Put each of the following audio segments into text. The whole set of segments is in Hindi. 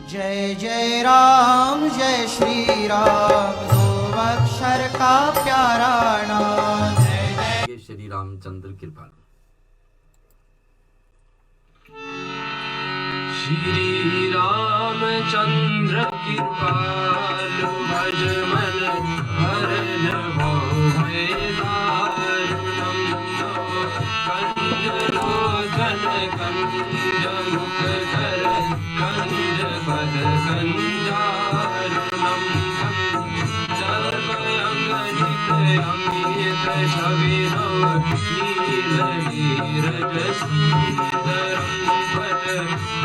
जय जय राम जय श्री राम, दो अक्षर का प्यारा नाम। जय जय श्री रामचंद्र कृपाल। श्री रामचंद्र कृपाल, भज मन हरन भय दारुणम। कंज लोचन कंज मुख कर, कंज पद कंजारुणम। सर्वयंगनित अमित छवि नव, नील नीरज सुंदरम पद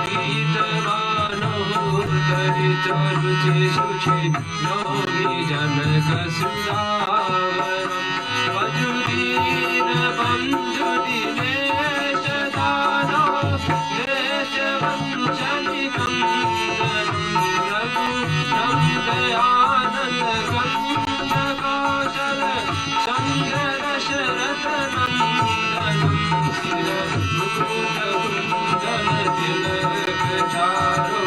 पीतवानो धरित रुचि सुचि, नौमि जनक सुदावरम। पजुदीन बंधु दिनेश दानो, देश वंचनि कंदनम। रघु नंदयानंद कंद कौशल, चंद्र दशरथ नंदनम। सिर मुकुट कुंडल तिलक चारो,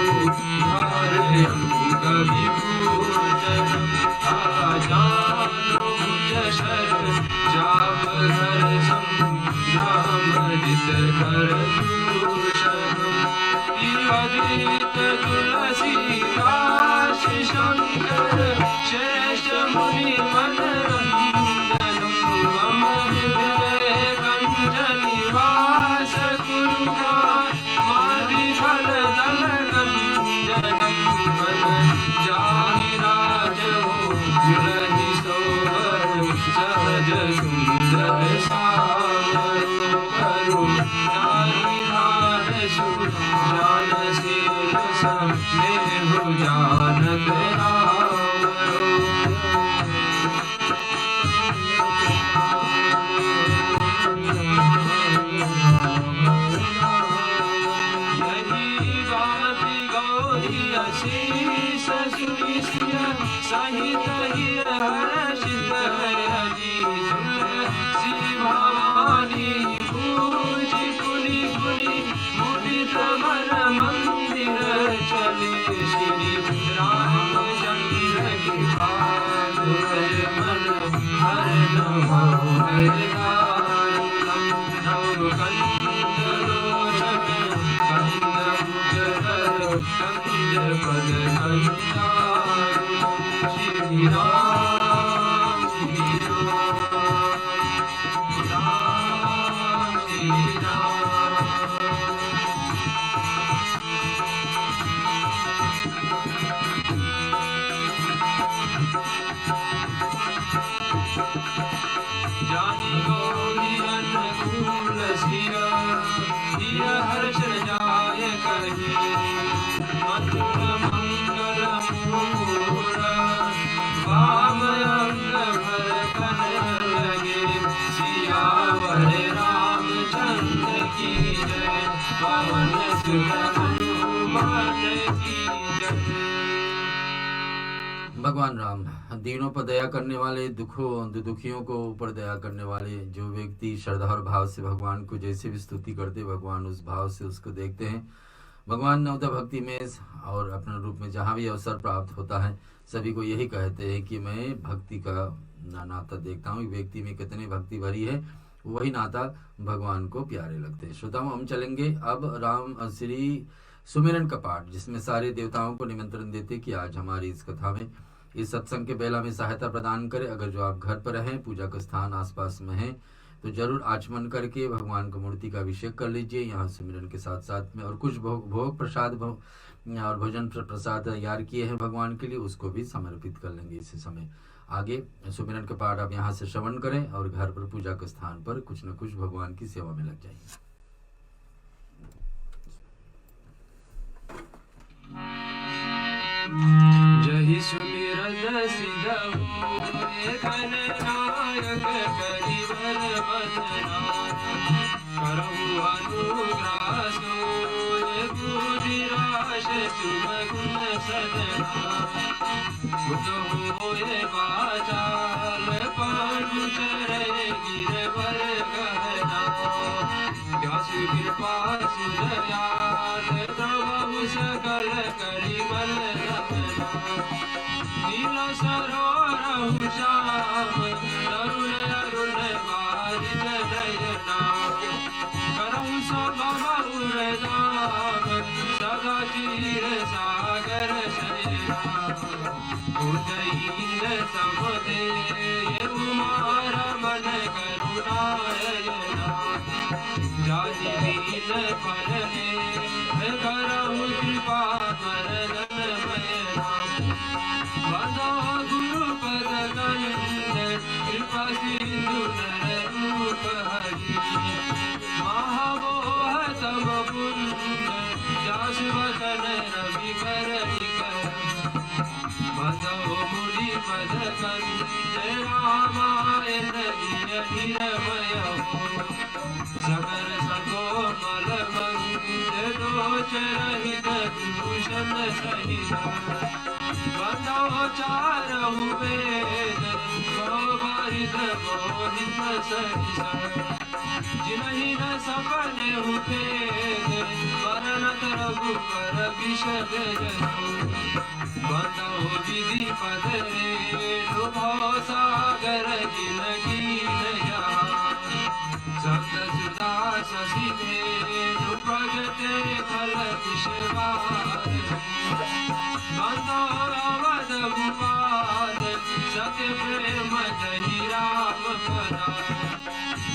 भारे अंग विभूषणम। आजानु जशर जावहर संभ्रमजित कर दूषणम। तिवदित तुलसीदास शंकर, श्रेष्ठ मुनि मनरंजनम। मम हृदय कंज निवास कुरुखार, माधि फल दल गंजनम। मन जाहि राजहु दुलहि सोवर, सहज सुंदर सावर। करु नारि धारसु जानशील स्नेहु जानत रावरो। यही गाति गौरी अशीष सुनि सिय, सहित हिय हर्षित हरि। तुलसी भवानी पूजि पुनि पुनि, मुदित मन मंदिर चले। श्री रामचंद्र कृपाल, भज मन हरन भय दारुणम। नव कंज लोचन कंद मुख कर, कंज पद कंजारुणम। श्री राम श्री राम, राम श्री राम। जाहि गौरी अनुकूल सिय, हिय हर्ष जाय कहि। मधुर मंगल मूर, वाम अंग भर कन लगे। सियावर रामचंद्र की जय, पवन सुत हनुमान की जय। भगवान राम दीनों पर दया करने वाले, दुखियों को ऊपर दया करने वाले। जो व्यक्ति श्रद्धा और भाव से भगवान को जैसे भी स्तुति करते, भगवान उस भाव से उसको देखते हैं। भगवान नवदा भक्ति में और अपने रूप में जहाँ भी अवसर प्राप्त होता है, सभी को यही कहते हैं कि मैं भक्ति का नाता देखता हूँ। व्यक्ति में कितनी भक्ति भरी है, वही नाता भगवान को प्यारे लगते हैं। श्रोताओं, हम चलेंगे अब राम श्री सुमिरन का पाठ, जिसमें सारे देवताओं को निमंत्रण देते कि आज हमारी इस कथा में, इस सत्संग के बेला में सहायता प्रदान करें। अगर जो आप घर पर हैं, पूजा का स्थान आसपास में है, तो जरूर आचमन करके भगवान को मूर्ति का अभिषेक कर लीजिए। यहाँ सुमिरन के साथ साथ में और कुछ भोग प्रसाद और भोजन प्रसाद तैयार किए हैं भगवान के लिए, उसको भी समर्पित कर लेंगे इसी समय। आगे सुमिरन का पाठ आप यहाँ से श्रवण करें और घर पर पूजा के स्थान पर कुछ न कुछ भगवान की सेवा में लग जाइए। जहि सुमिरत सिद्धहु, गणनायक करिवर बदनायक। करहु अनुग्रह सोय, गुरुनिराश सुमगुण सदना। गुण होए वाचाल, पांडु चरय गिरवर गहना। व्यास कृपा सुदयाल, प्रभु सकल कलिमल नमना नील सरोवरहु श्याम तरुण अरुण बारिज नयना करहु सब बहुरदाम सदा चीर सागर शयना उदयीन समुदे उमार मन करुणायना जाति दीन फलने करहु कृपा मरदन मयना वंदो गुरुपद कंद कृपा सिंधु नर रूप हरि महामोह तम पुंज जासु वदन रवि कर वंदो मुनि पद कंद रामायण निरमय सगर सकोमल मंद दोष रहित दूषण सहित वंदो चारहु वेद गोबरित मोहित सहित जिनहि न सपने हुपेद वरनत रघुवर विषद वंदो विधि पद रेणु सागर जिनकी नया सप्त सुधा शशि धेनु प्रगटे फल विषवार वंदो अवध भूपाल सत्य प्रेम जहि राम पदा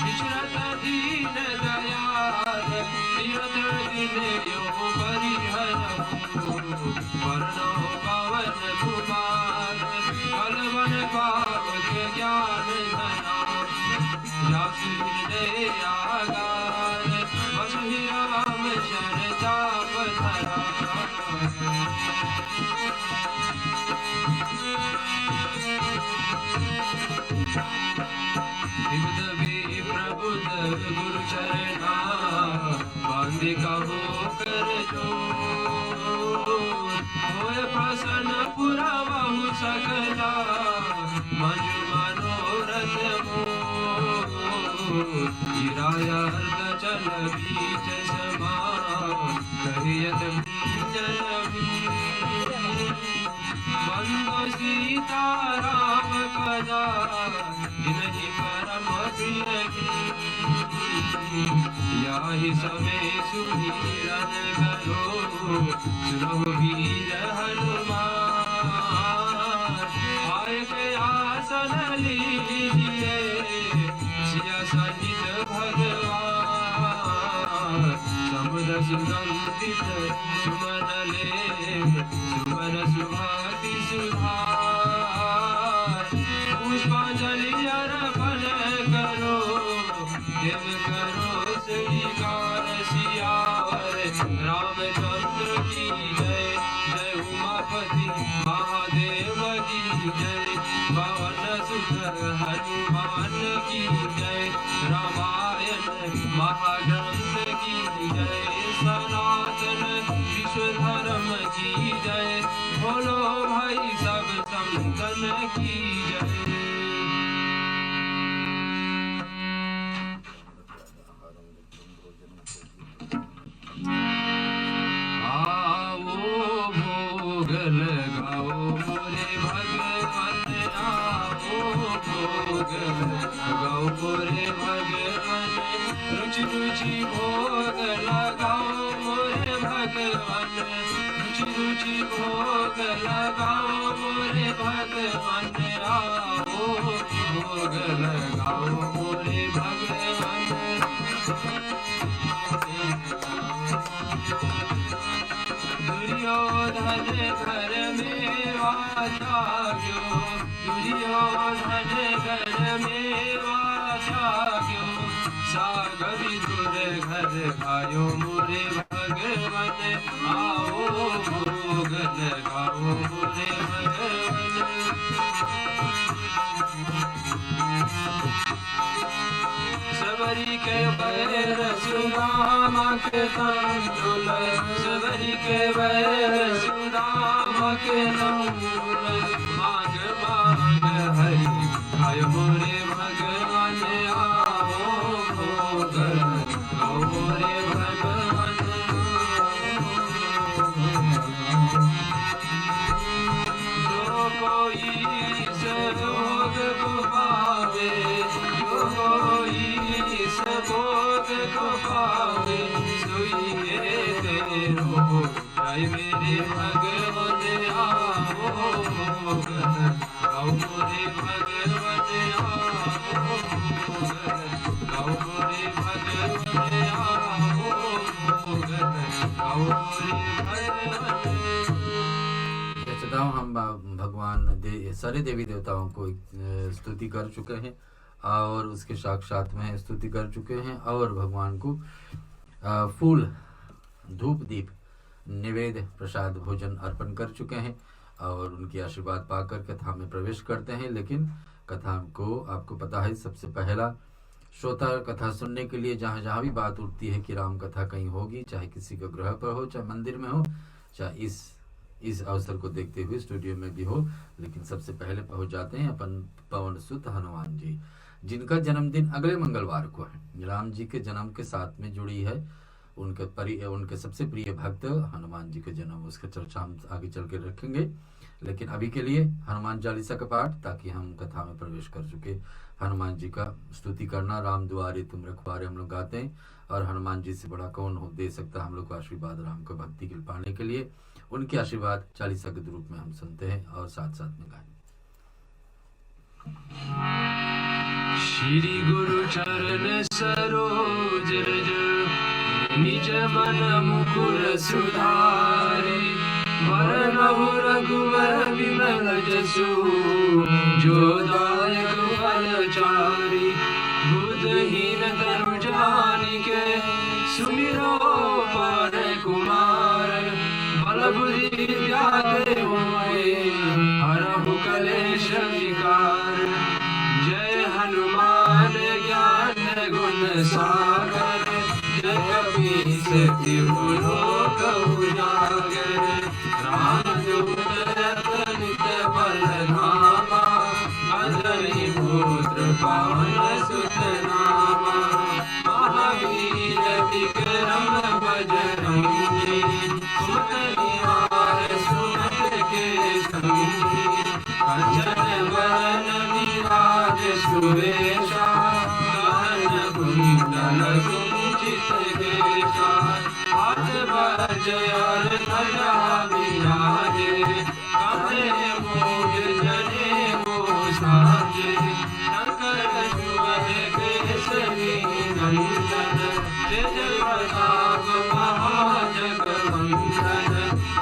विचरत दीन दयाल तीरथ दिन यो परिहरहु वर्णो पवन कुमार फलवन पावक ज्ञान घना जासु हृदय आगार वसु राम शर चाप धरा प्रबुद गुरु चरणा बांधे कहो कर जो होय प्रसन्न पुरा बहु सकला मंजु मनोरथ गिराया हृद चल बीच समा कहियत वंदो सीता राम पदा जिनहि परम प्रिय याहि समय सुमिरन करो सुनो वीर हनुमान आय के आसन लीजिए सिया सहित भगवान समुद्र सुगंधित सुमन ले सुमन सुभाति सुधार पुष्पांजलि अर्पण करो देव करो स्वीकार सियावर रामचंद्र की जय जय उमापति महादेव की जय पवन सुत हनुमान की जय रामायण महाग्रंथ की जय सनातन विश्व धर्म की जय बोलो भाई सब संतन की जय। लगाओ मोरे भगवान रुचि रुचि भोग लगाओ मोरे भगवान रुचि रुचि भोग लगाओ मोरे भगवान आओ भोग लगाओ मोरे भगवान दुर्योधन घर में वाजाग्यो दुर्योधन घर में वाजाग्यो साग विदुर घर खायो मोरे भगवान आओ भोग लगाओ मोरे भगवान सबरी के बैर सुदामा के तंडुल सबरी के बैर सुदामा के तंडुल माग माग हरि आय मोरे भगवान आओ भोग आओ मोरे भगवान को पावे सोई है तेरो जय मेरे भगवत आओ मोगन गाओ मोरे भगवत आओ मोगन गाओ मोरे भगवत आओ मोगन गाओ मोरे भगवत। सदाओं हम भगवान सारे देवी देवताओं को स्तुति कर चुके हैं और उसके साक्षात में स्तुति कर चुके हैं और भगवान को फूल धूप दीप निवेद प्रसाद भोजन अर्पण कर चुके हैं और उनकी आशीर्वाद पाकर कथा में प्रवेश करते हैं। लेकिन कथा को आपको पता है, सबसे पहला श्रोता कथा सुनने के लिए जहाँ जहाँ भी बात उठती है कि राम कथा कहीं होगी, चाहे किसी के ग्रह पर हो, चाहे मंदिर में हो, चाहे इस अवसर को देखते हुए स्टूडियो में भी हो, लेकिन सबसे पहले पहुंच जाते हैं अपन पवन सुत हनुमान जी, जिनका जन्मदिन अगले मंगलवार को है। राम जी के जन्म के साथ में जुड़ी है उनके सबसे प्रिय भक्त हनुमान जी के जन्म, उसका चर्चा हम आगे चल के रखेंगे। लेकिन अभी के लिए हनुमान चालीसा का पाठ, ताकि हम कथा में प्रवेश कर चुके। हनुमान जी का स्तुति करना, राम दुआरे तुम रखवारे, हम लोग गाते हैं। और हनुमान जी से बड़ा कौन हो दे सकता हम लोग को आशीर्वाद राम को भक्ति के पाने के लिए। उनके आशीर्वाद चालीसा के रूप में हम सुनते हैं और साथ साथ में गाएं। श्री गुरु चरण सरोज रज निज मन मुकुर सुधारी वरनहु रघुवर विमल जसु जो दायक फलचारी बुद्धहीन तनु जानिके सुमिरो पवन कुमार बल बुद्धि विद्या देहु मोहि हरहु कलेश विकार जय हनुमान ज्ञान गुण सागर जय कपीस तिहु लोक उजागर रामदूत रतनित बल धामा अंजनी पुत्र पवन सुत नामा महावीर विक्रम बजरंगी सुमत निहार सुमत के संगी कंचन वरन विराज सुवेशा कानन कुंडल कुंचित केशा हाथ वज्र और ध्वजा विराजे कांधे मूढ़ जनेऊ साजे शंकर सुवन केसरी नंदन तेज प्रताप महाजगवंदन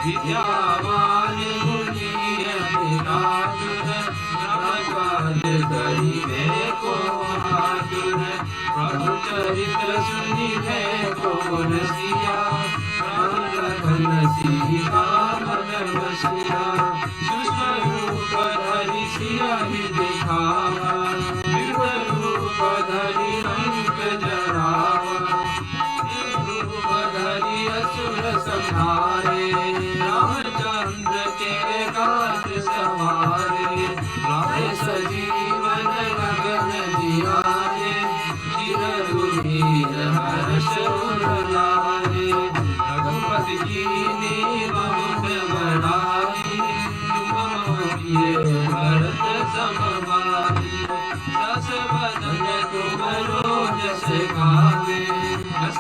विद्यावान गुणी अति चातुर ब्रह्मचार्य करिबे को आतुर प्रभु चरित्र सुनिबे को रसिया राम लखन सीता मन बसिया सूक्ष्म रूप धरि सियाहि दिखावा विकट रूप धरि अंक जरावा रूप धरि असुर संहारे रामचंद्र के काज सवारे लाए सजीवन गगन जियारे चिरधुनीर हर्ष उर लाए रघुपति कीन्ही बहुत बड़ाई तुम प्रिय भरत सम भाई दस बदन तुम रोजस गावे दस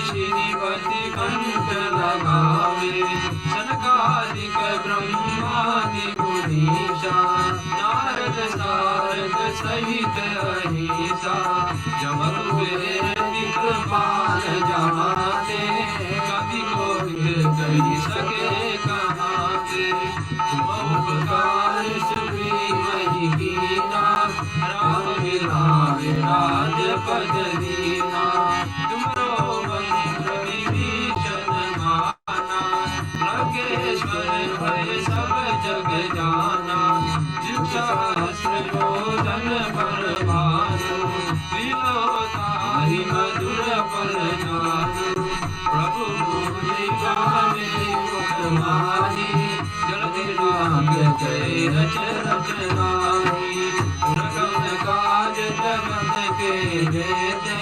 श्रीपति कंठ लगावे सनकादिक ब्रह्मादि मुनीषा नारद सारद सहित अहिसा जम कुबेर दिक्पाल जमाते कवि कोविद कहि सके कहाते तुम उपकार सुग्रीव कीना राम मिलाए राजपद दीना तुमरो मंत्र विभीषण माना लंकेश्वर भय सब जग जाना जुग सहस्र योजन पर भानु विलोताहि मधुर फल जानु प्रभु मुद्रिकामे मुख माहि जलधि नाम जय रच रचनाहि रघुन काज जगत के जेते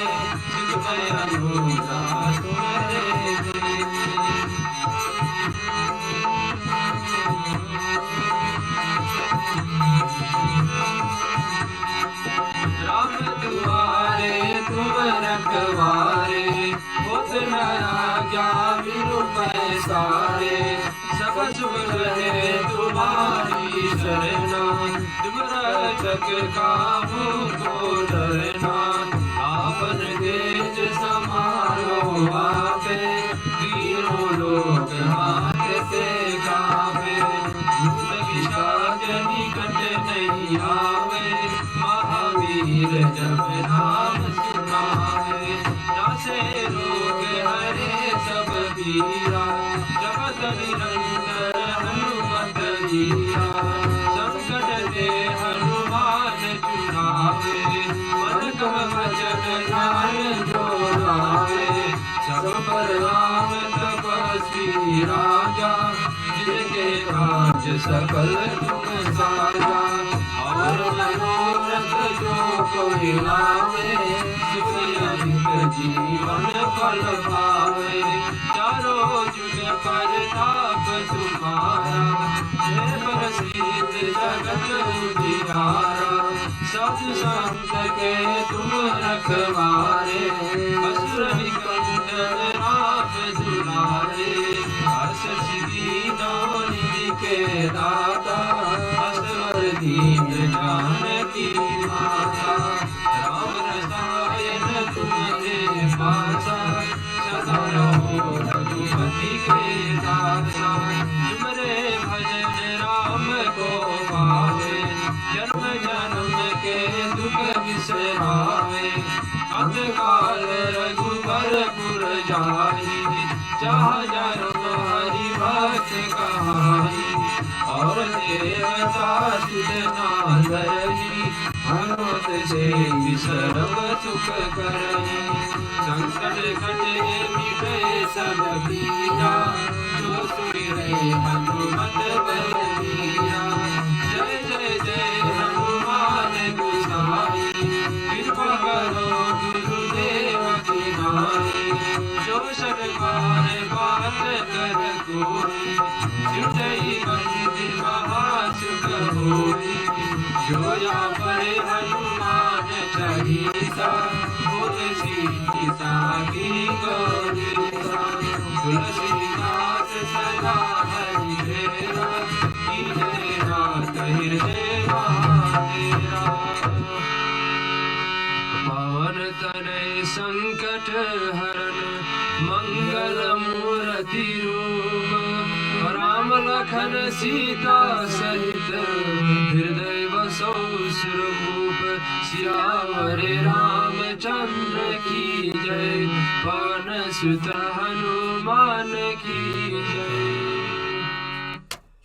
सिद्ध अनुरा तुम दे राम दुआरे तुम रखवारे सब शुभ रहे तुम्हारी शरणा, तुम रक्षक काहू को डरना, आपन तेज समारो आपे, तीनों लोक हाथ से कांपे, भूत पिशाच निकट नहीं आवे, महावीर जब नाम सुनावे, नासे रोग हरे सब पीरा, जगत निरंतर हनुमत वीरा, संकट ते हनुमान छुड़ावे, मन क्रम वचन ध्यान जो लावे, सब पर राम तपस्वी राजा, जिनके काज सकल तुम साजा, और मनोरथ जो कोई लावे, सुख अमित जीवन फल पावे, चारों जुग परताप तुम्हारा, जय प्रसिद्ध जगत उजियारा, साधु संत के तुम रखवारे, असुर निकंदन राम दुलारे, हर्ष सिद्धि नवनिधि के दाता, असवर दीन जानकी माता, राम रसायन तुम्हारे पासा, सदा रहो रघुपति के दासा, तुमरे भजन राम को पावे, जन्म जन्म के दुख बिसरावे, अंतकाल रघुबर पुर जाई, जहाँ जन्म हरि भक्त कहाई, और देवता सुर नारही, हनुमत से सर्व सुख करही, संकट कटे मिटे सब पीरा, जो सुमिरे हनुमत बलबीरा, जय जय जय हनुमान गोसाई, कृपा करो गुरुदेव की नाई, जो शतबार बात कर कोई, जुटई बंदी महासुख होई, जो या पढ़े हनुमान चालीसा, होय सिद्धि साखी गौरीसा, तुलसीदास सदा हरि तेरा, कीन्हे नाथ हृदय महातेरा, पवन तनय संकट हरण, मंगल मूर्ति रूप, राम लखन सीता सहित, हृदय बसो सुरभूप, सियावर रामचंद्र की जय, पवन सुत हनुमान की जय।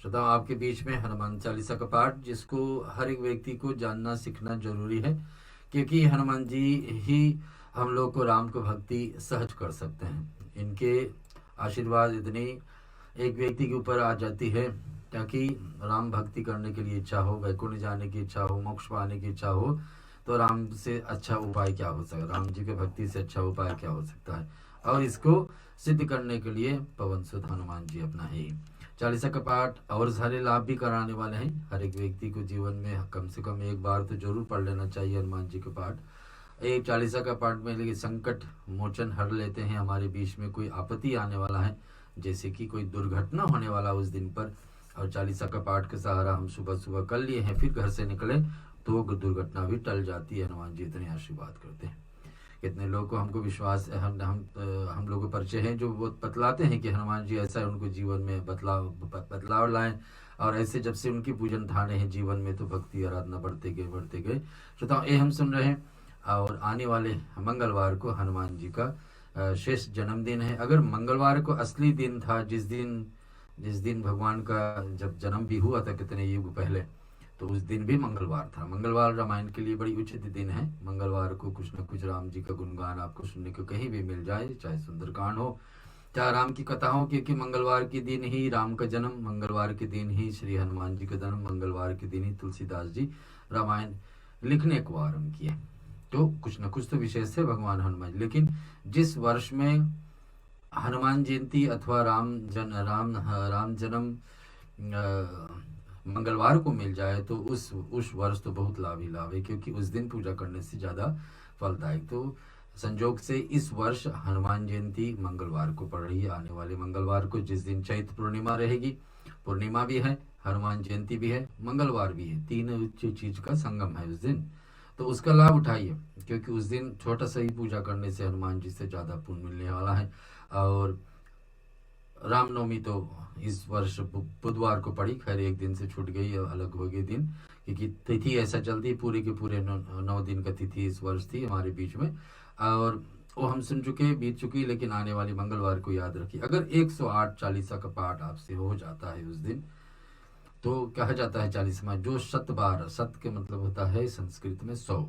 श्रोताओं, आपके बीच में हनुमान चालीसा का पाठ, जिसको हर एक व्यक्ति को जानना सीखना जरूरी है, क्योंकि हनुमान जी ही हम लोग को राम को भक्ति सहज कर सकते हैं। इनके आशीर्वाद इतनी एक व्यक्ति के ऊपर आ जाती है, ताकि राम भक्ति करने के लिए इच्छा हो, वैकुंठ जाने की इच्छा हो, मोक्ष पाने की इच्छा हो, तो राम से अच्छा उपाय क्या हो सकता है, राम जी के भक्ति से अच्छा उपाय क्या हो सकता है। और इसको सिद्ध करने के लिए पवन सुत हनुमान जी अपना ही चालीसा का पाठ और सारे लाभ भी कराने वाले हैं। हर एक व्यक्ति को जीवन में कम से कम एक बार तो जरूर पढ़ लेना चाहिए हनुमान जी का पाठ। एक चालीसा का पाठ में लेकिन संकट मोचन हर लेते हैं। हमारे बीच में कोई आपत्ति आने वाला है, जैसे कि कोई दुर्घटना होने वाला उस दिन पर, और चालीसा का पाठ का सहारा हम सुबह सुबह कर लिए हैं, फिर घर से निकले तो दुर्घटना भी टल जाती है। हनुमान जी इतने आशीर्वाद करते हैं। कितने लोग को हमको विश्वास हम लोगों को परिचय है, जो बहुत बतलाते हैं कि हनुमान जी ऐसा है, उनको जीवन में बदलाव लाएं, और ऐसे जब से उनकी पूजन ठाने हैं जीवन में, तो भक्ति आराधना बढ़ते गए। श्रोताओं, ये हम सुन रहे हैं। और आने वाले मंगलवार को हनुमान जी का शेष जन्मदिन है। अगर मंगलवार को असली दिन था, जिस दिन भगवान का जब जन्म भी हुआ था कितने युग पहले, तो उस दिन भी मंगलवार था। मंगलवार रामायण के लिए बड़ी उचित दिन है। मंगलवार को कुछ न कुछ राम जी का गुणगान आपको सुनने को कहीं भी मिल जाए, चाहे सुंदरकांड हो, चाहे राम की कथा हो, क्योंकि मंगलवार के दिन ही राम का जन्म, मंगलवार के दिन ही श्री हनुमान जी का जन्म, मंगलवार के दिन ही तुलसीदास जी रामायण लिखने को आरम्भ किए। तो कुछ न कुछ तो विशेष है भगवान हनुमान। लेकिन जिस वर्ष में हनुमान जयंती अथवा राम जन्म मंगलवार को मिल जाए, तो उस वर्ष तो बहुत लाभ ही लाभ है, क्योंकि उस दिन पूजा करने से ज़्यादा फलदायक। तो संजोग से इस वर्ष हनुमान जयंती मंगलवार को पड़ रही है, आने वाले मंगलवार को, जिस दिन चैत्र पूर्णिमा रहेगी। पूर्णिमा भी है, हनुमान जयंती भी है, मंगलवार भी है, तीन चीज का संगम है उस दिन। तो उसका लाभ उठाइए, क्योंकि उस दिन छोटा सा ही पूजा करने से हनुमान जी से ज़्यादा पुण्य मिलने वाला है। और रामनवमी तो इस वर्ष बुधवार को पड़ी, खैर एक दिन से छूट गई, अलग हो गई दिन, क्योंकि तिथि ऐसा चलती, पूरे के पूरे 9 दिन का तिथि इस वर्ष थी हमारे बीच में, और वो हम सुन चुके, बीत चुकी, लेकिन आने वाली मंगलवार को याद रखिए। अगर 108 चालीसा का पाठ आपसे हो जाता है उस दिन, तो कहा जाता है चालीसवा, जो 100 बार, सत के मतलब होता है संस्कृत में 100,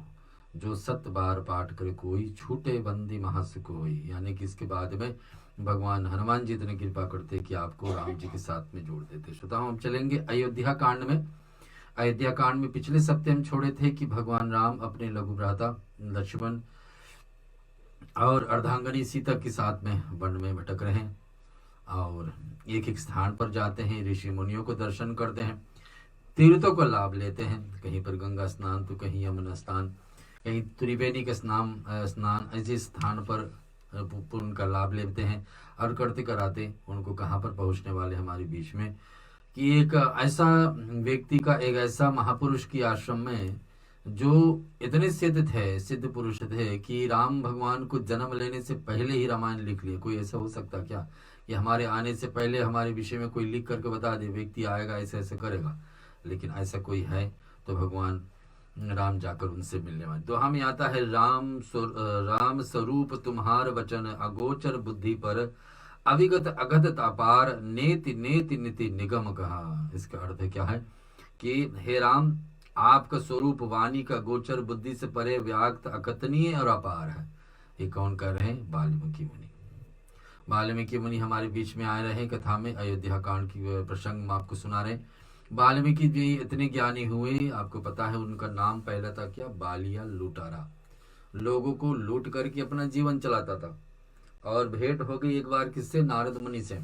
जो 100 बार पाठ करे कोई, छूटे बंदी महास कोई, यानी कि इसके बाद में भगवान हनुमान जी इतनी कृपा करते कि आपको राम जी के साथ में जोड़ देते। श्रोताओं, हम चलेंगे अयोध्या कांड में। अयोध्या कांड में पिछले सप्ताह हम छोड़े थे कि भगवान राम अपने लघु भ्राता लक्ष्मण और अर्धांगनी सीता के साथ में वन में भटक रहे हैं, और एक एक स्थान पर जाते हैं, ऋषि मुनियों को दर्शन करते हैं, तीर्थों का लाभ लेते हैं, कहीं पर गंगा स्नान तो कहीं यमुना स्नान, कहीं त्रिवेणी का स्नान ऐसे स्थान पर पुण्य का लाभ लेते हैं, और करते कराते उनको कहाँ पर पहुँचने वाले हमारे बीच में कि एक ऐसा व्यक्ति का, एक ऐसा महापुरुष की आश्रम में जो इतने सिद्ध पुरुष थे कि राम भगवान को जन्म लेने से पहले ही रामायण लिख लिए। कोई ऐसा हो सकता क्या कि हमारे आने से पहले हमारे विषय में कोई लिख करके बता दे, व्यक्ति आएगा ऐसे ऐसे करेगा, लेकिन ऐसा कोई है तो भगवान राम जाकर उनसे मिलने वाले। तो हमें आता है राम स्वरूप तुम्हार वचन अगोचर बुद्धि पर, अविगत अगत अपार नेति नेति नीति निगम कहा। इसका अर्थ क्या है कि हे राम, आपका स्वरूप वाणी का गोचर बुद्धि से परे व्याक्त अकथनीय और अपार है। ये कौन कह रहे हैं? वाल्मीकि मुनि। वाल्मीकि मुनि हमारे बीच में आए रहे कथा में, अयोध्या कांड की प्रसंग में आपको सुना रहे। वाल्मीकि जी इतने ज्ञानी हुए, आपको पता है उनका नाम पहला था क्या? बालिया लुटारा। लोगों को लूट करके अपना जीवन चलाता था। और भेंट हो गई एक बार किससे? नारद मुनि से।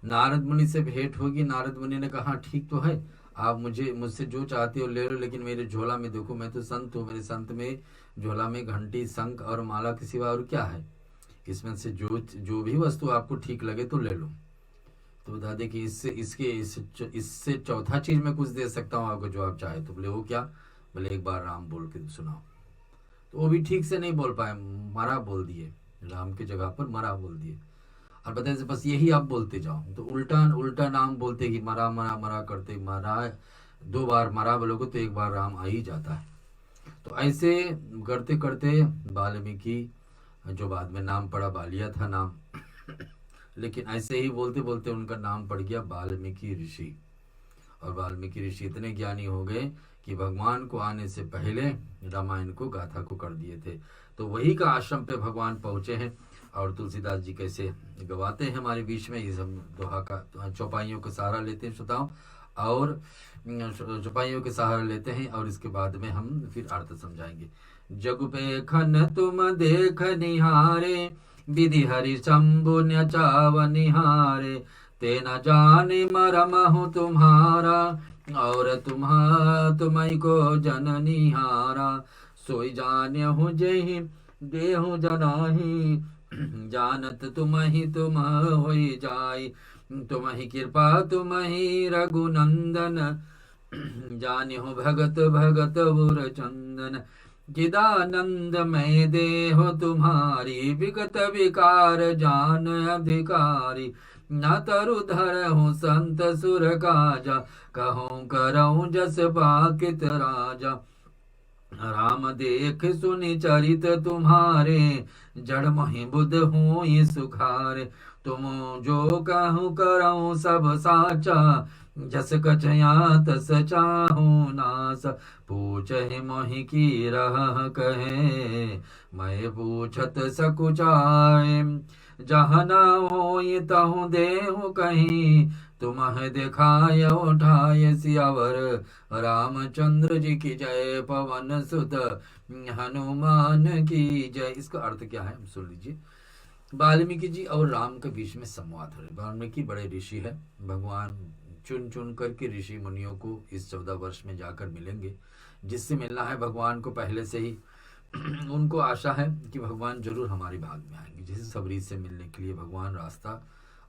नारद मुनि से भेंट होगी। नारद मुनि ने कहा ठीक तो है, आप मुझसे जो चाहते हो ले लो, लेकिन मेरे झोला में देखो, मैं तो संत हूँ, मेरे संत में झोला में घंटी शंख और माला के सिवा और क्या है? इसमें से जो भी वस्तु आपको ठीक लगे तो ले लो। तो बता दे कि इससे चौथा चीज मैं कुछ दे सकता हूँ आपको जो आप चाहे। तो बोले वो क्या? बोले एक बार राम बोल के सुनाओ। तो वो भी ठीक से नहीं बोल पाए, मरा बोल दिए, राम की जगह पर मरा बोल दिए। और बताए बस यही आप बोलते जाओ। तो उल्टा नाम बोलते कि मरा मरा मरा करते, मरा 2 बार मरा बोलोगे तो 1 बार राम आ ही जाता है। तो ऐसे करते करते वाल्मीकि, जो बाद में नाम पड़ा, बालिया था नाम लेकिन ऐसे ही बोलते बोलते उनका नाम पड़ गया वाल्मीकि ऋषि। और वाल्मीकि ऋषि इतने ज्ञानी हो गए कि भगवान को आने से पहले रामायण को, गाथा को कर दिए थे। तो वही का आश्रम पे भगवान पहुंचे हैं। और तुलसीदास जी कैसे गवाते हैं हमारे बीच में, ये सब दोहा का चौपाइयों का सहारा लेते हैं श्रोताओं, और चौपाइयों के सहारा लेते हैं, और इसके बाद में हम फिर अर्थ समझाएंगे। जग पेखन तुम देख निहारे, विधि हरि शंभु न्यचाव निहारे, ते न जाने मरमहु तुम्हारा, और तुम्हि को जननिहारा, सोई जान्यहु जेहि देहु जनाहि, जानत तुम्हि तुम होई जाय, तुम्हि कृपा तुम्हि रघुनंदन, जान्यहु भगत भगत उर चंदन, चिदानंद मय देहो तुम्हारी, विगत विकार जान अधिकारी, न तरु धरहु संत सुर काजा, कहूँ करऊँ जस पाकित राजा, राम देख सुनि चरित तुम्हारे, जड़ मोहि बुध हुई सुखारे, तुम जो कहूँ करऊँ सब साचा, जस कछया तस चाहू नास, पूछहि मोहि की रह कहे, मैं पूछत सकुचाए, जहाँ न होई तहु देहु कहीं, तुम्हें दिखाय उठाय सियावर, रामचंद्र जी की जय, पवन सुत हनुमान की जय। इसका अर्थ क्या है हम सुन लीजिए। वाल्मीकि जी और राम के बीच में संवाद है। वाल्मीकि बड़े ऋषि है, भगवान चुन चुन करके ऋषि मुनियों को इस 14 वर्ष में जाकर मिलेंगे। जिससे मिलना है भगवान को पहले से ही उनको आशा है कि भगवान जरूर हमारे भाग में आएंगे। जैसे सबरी से मिलने के लिए भगवान रास्ता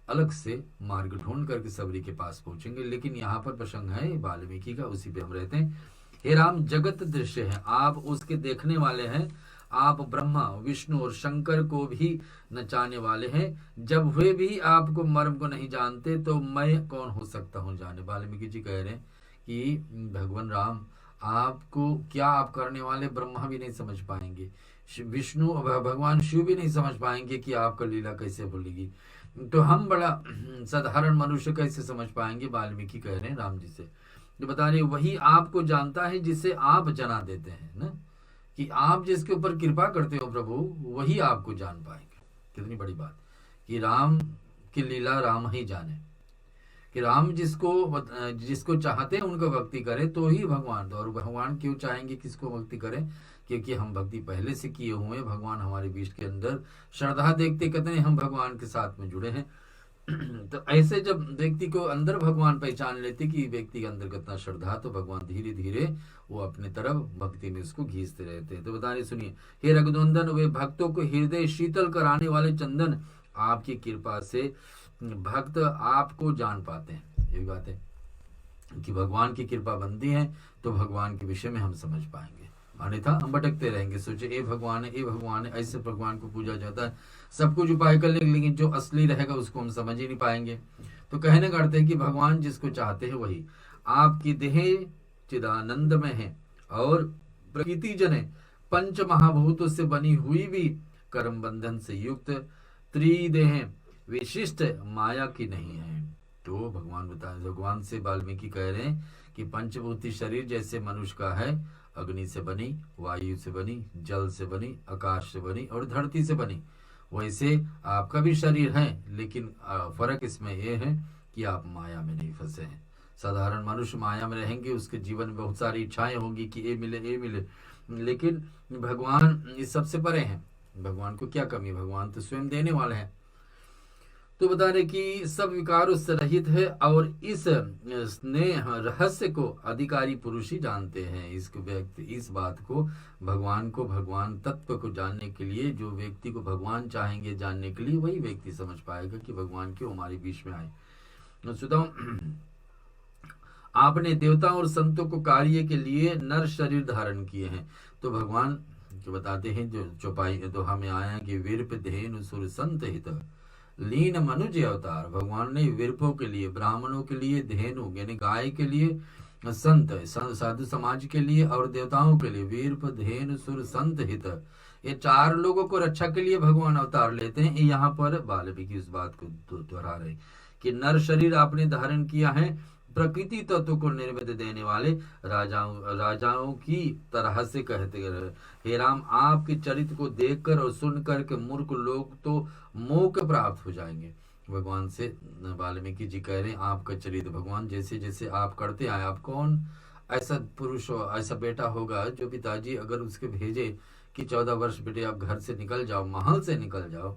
अलग से मार्ग ढूंढ करके सबरी के पास पहुंचेंगे। लेकिन यहाँ पर प्रसंग है वाल्मीकि का, उसी पे हम रहते हैं। हे राम, जगत दृश्य है, आप उसके देखने वाले हैं। आप ब्रह्मा विष्णु और शंकर को भी नचाने वाले हैं। जब वे भी आपको मर्म को नहीं जानते तो मैं कौन हो सकता हूँ जाने। वाल्मीकि जी कह रहे हैं कि भगवान राम, आपको क्या आप करने वाले ब्रह्मा भी नहीं समझ पाएंगे, विष्णु भगवान शिव भी नहीं समझ पाएंगे कि आपका लीला कैसे भूलेगी, तो हम बड़ा साधारण मनुष्य कैसे समझ पाएंगे। वाल्मीकि कह रहे हैं राम जी से, जो बता रहे वही आपको जानता है जिसे आप जना देते हैं ना, कि आप जिसके ऊपर कृपा करते हो प्रभु, वही आपको जान पाएंगे। कितनी बड़ी बात कि राम की लीला राम ही जाने, कि राम जिसको चाहते हैं उनको भक्ति करें तो ही भगवान। और भगवान क्यों चाहेंगे किसको भक्ति करें? क्योंकि हम भक्ति पहले से किए हुए हैं। भगवान हमारे बीच के अंदर श्रद्धा देखते कितने हम भगवान के साथ में जुड़े हैं। तो ऐसे जब व्यक्ति को अंदर भगवान पहचान लेते कि व्यक्ति के अंदर कितना श्रद्धा, तो भगवान धीरे धीरे वो अपने तरफ भक्ति में उसको घींचते रहते हैं। तो बता रहे सुनिए, हे रघुनंदन, वे भक्तों को हृदय शीतल कराने वाले चंदन, आपकी कृपा से भक्त आपको जान पाते हैं। ये बात है कि भगवान की कृपा बनती है तो भगवान के विषय में हम समझ पाएंगे, अन्यथा हम भटकते रहेंगे। सोचे ए भगवान है, ए भगवान है, ऐसे भगवान को पूजा जाता है, सब कुछ उपाय कर लेंगे, लेकिन जो असली रहेगा उसको हम समझ ही नहीं पाएंगे। तो कहने करते हैं कि भगवान जिसको चाहते हैं वही। आपकी देह चिदानंद में है और प्रकृति जने पंच महाभूतों से बनी हुई भी कर्म बंधन से युक्त त्रिदेह विशिष्ट माया की नहीं है। तो भगवान भगवान से वाल्मीकि कह रहे हैं कि पंचभूति शरीर जैसे मनुष्य का है, अग्नि से बनी, वायु से बनी, जल से बनी, आकाश से बनी और धरती से बनी, वैसे आपका भी शरीर है। लेकिन फर्क इसमें यह है कि आप माया में नहीं फंसे हैं। साधारण मनुष्य माया में रहेंगे, उसके जीवन में बहुत सारी इच्छाएं होंगी कि ये मिले ये मिले, लेकिन भगवान इस सबसे परे हैं। भगवान को क्या कमी? भगवान तो स्वयं देने वाले हैं। तो बता रहे कि सब विकारों से रहित है और इस स्नेह रहस्य को अधिकारी पुरुष ही जानते हैं। इसको व्यक्ति इस बात को भगवान तत्व को जानने के लिए, जो व्यक्ति को भगवान चाहेंगे जानने के लिए, वही व्यक्ति समझ पाएगा कि भगवान क्यों हमारे बीच में आए। सुदाम, आपने देवताओं और संतों को कार्य के लिए नर शरीर धारण किए हैं। तो भगवान जो बताते हैं, जो चौपाई दोहा में आया कि विरप धेनु सुर संत हित लीन मनुज अवतार। भगवान ने विरपों के लिए, ब्राह्मणों के लिए धेनु यानी गाय के लिए, संत साधु समाज के लिए और देवताओं के लिए विरप धेनु सुर संत हित, ये चार लोगों को रक्षा के लिए भगवान अवतार लेते हैं। यहाँ पर वाल्मीकि उस बात को दोहरा रहे कि नर शरीर आपने धारण किया है, प्रकृति तत्व को निर्मित देने वाले राजाओं की तरह से कहते रहे। हे राम, आपके चरित्र को देखकर और सुनकर के मूर्ख लोग तो मोक्ष प्राप्त हो जाएंगे। भगवान से वाल्मीकि जी कह रहे हैं, आपका चरित्र भगवान जैसे जैसे आप करते आए, आप कौन ऐसा पुरुष हो, ऐसा बेटा होगा जो पिताजी अगर उसके भेजे कि 14 वर्ष बेटे आप घर से निकल जाओ, महल से निकल जाओ,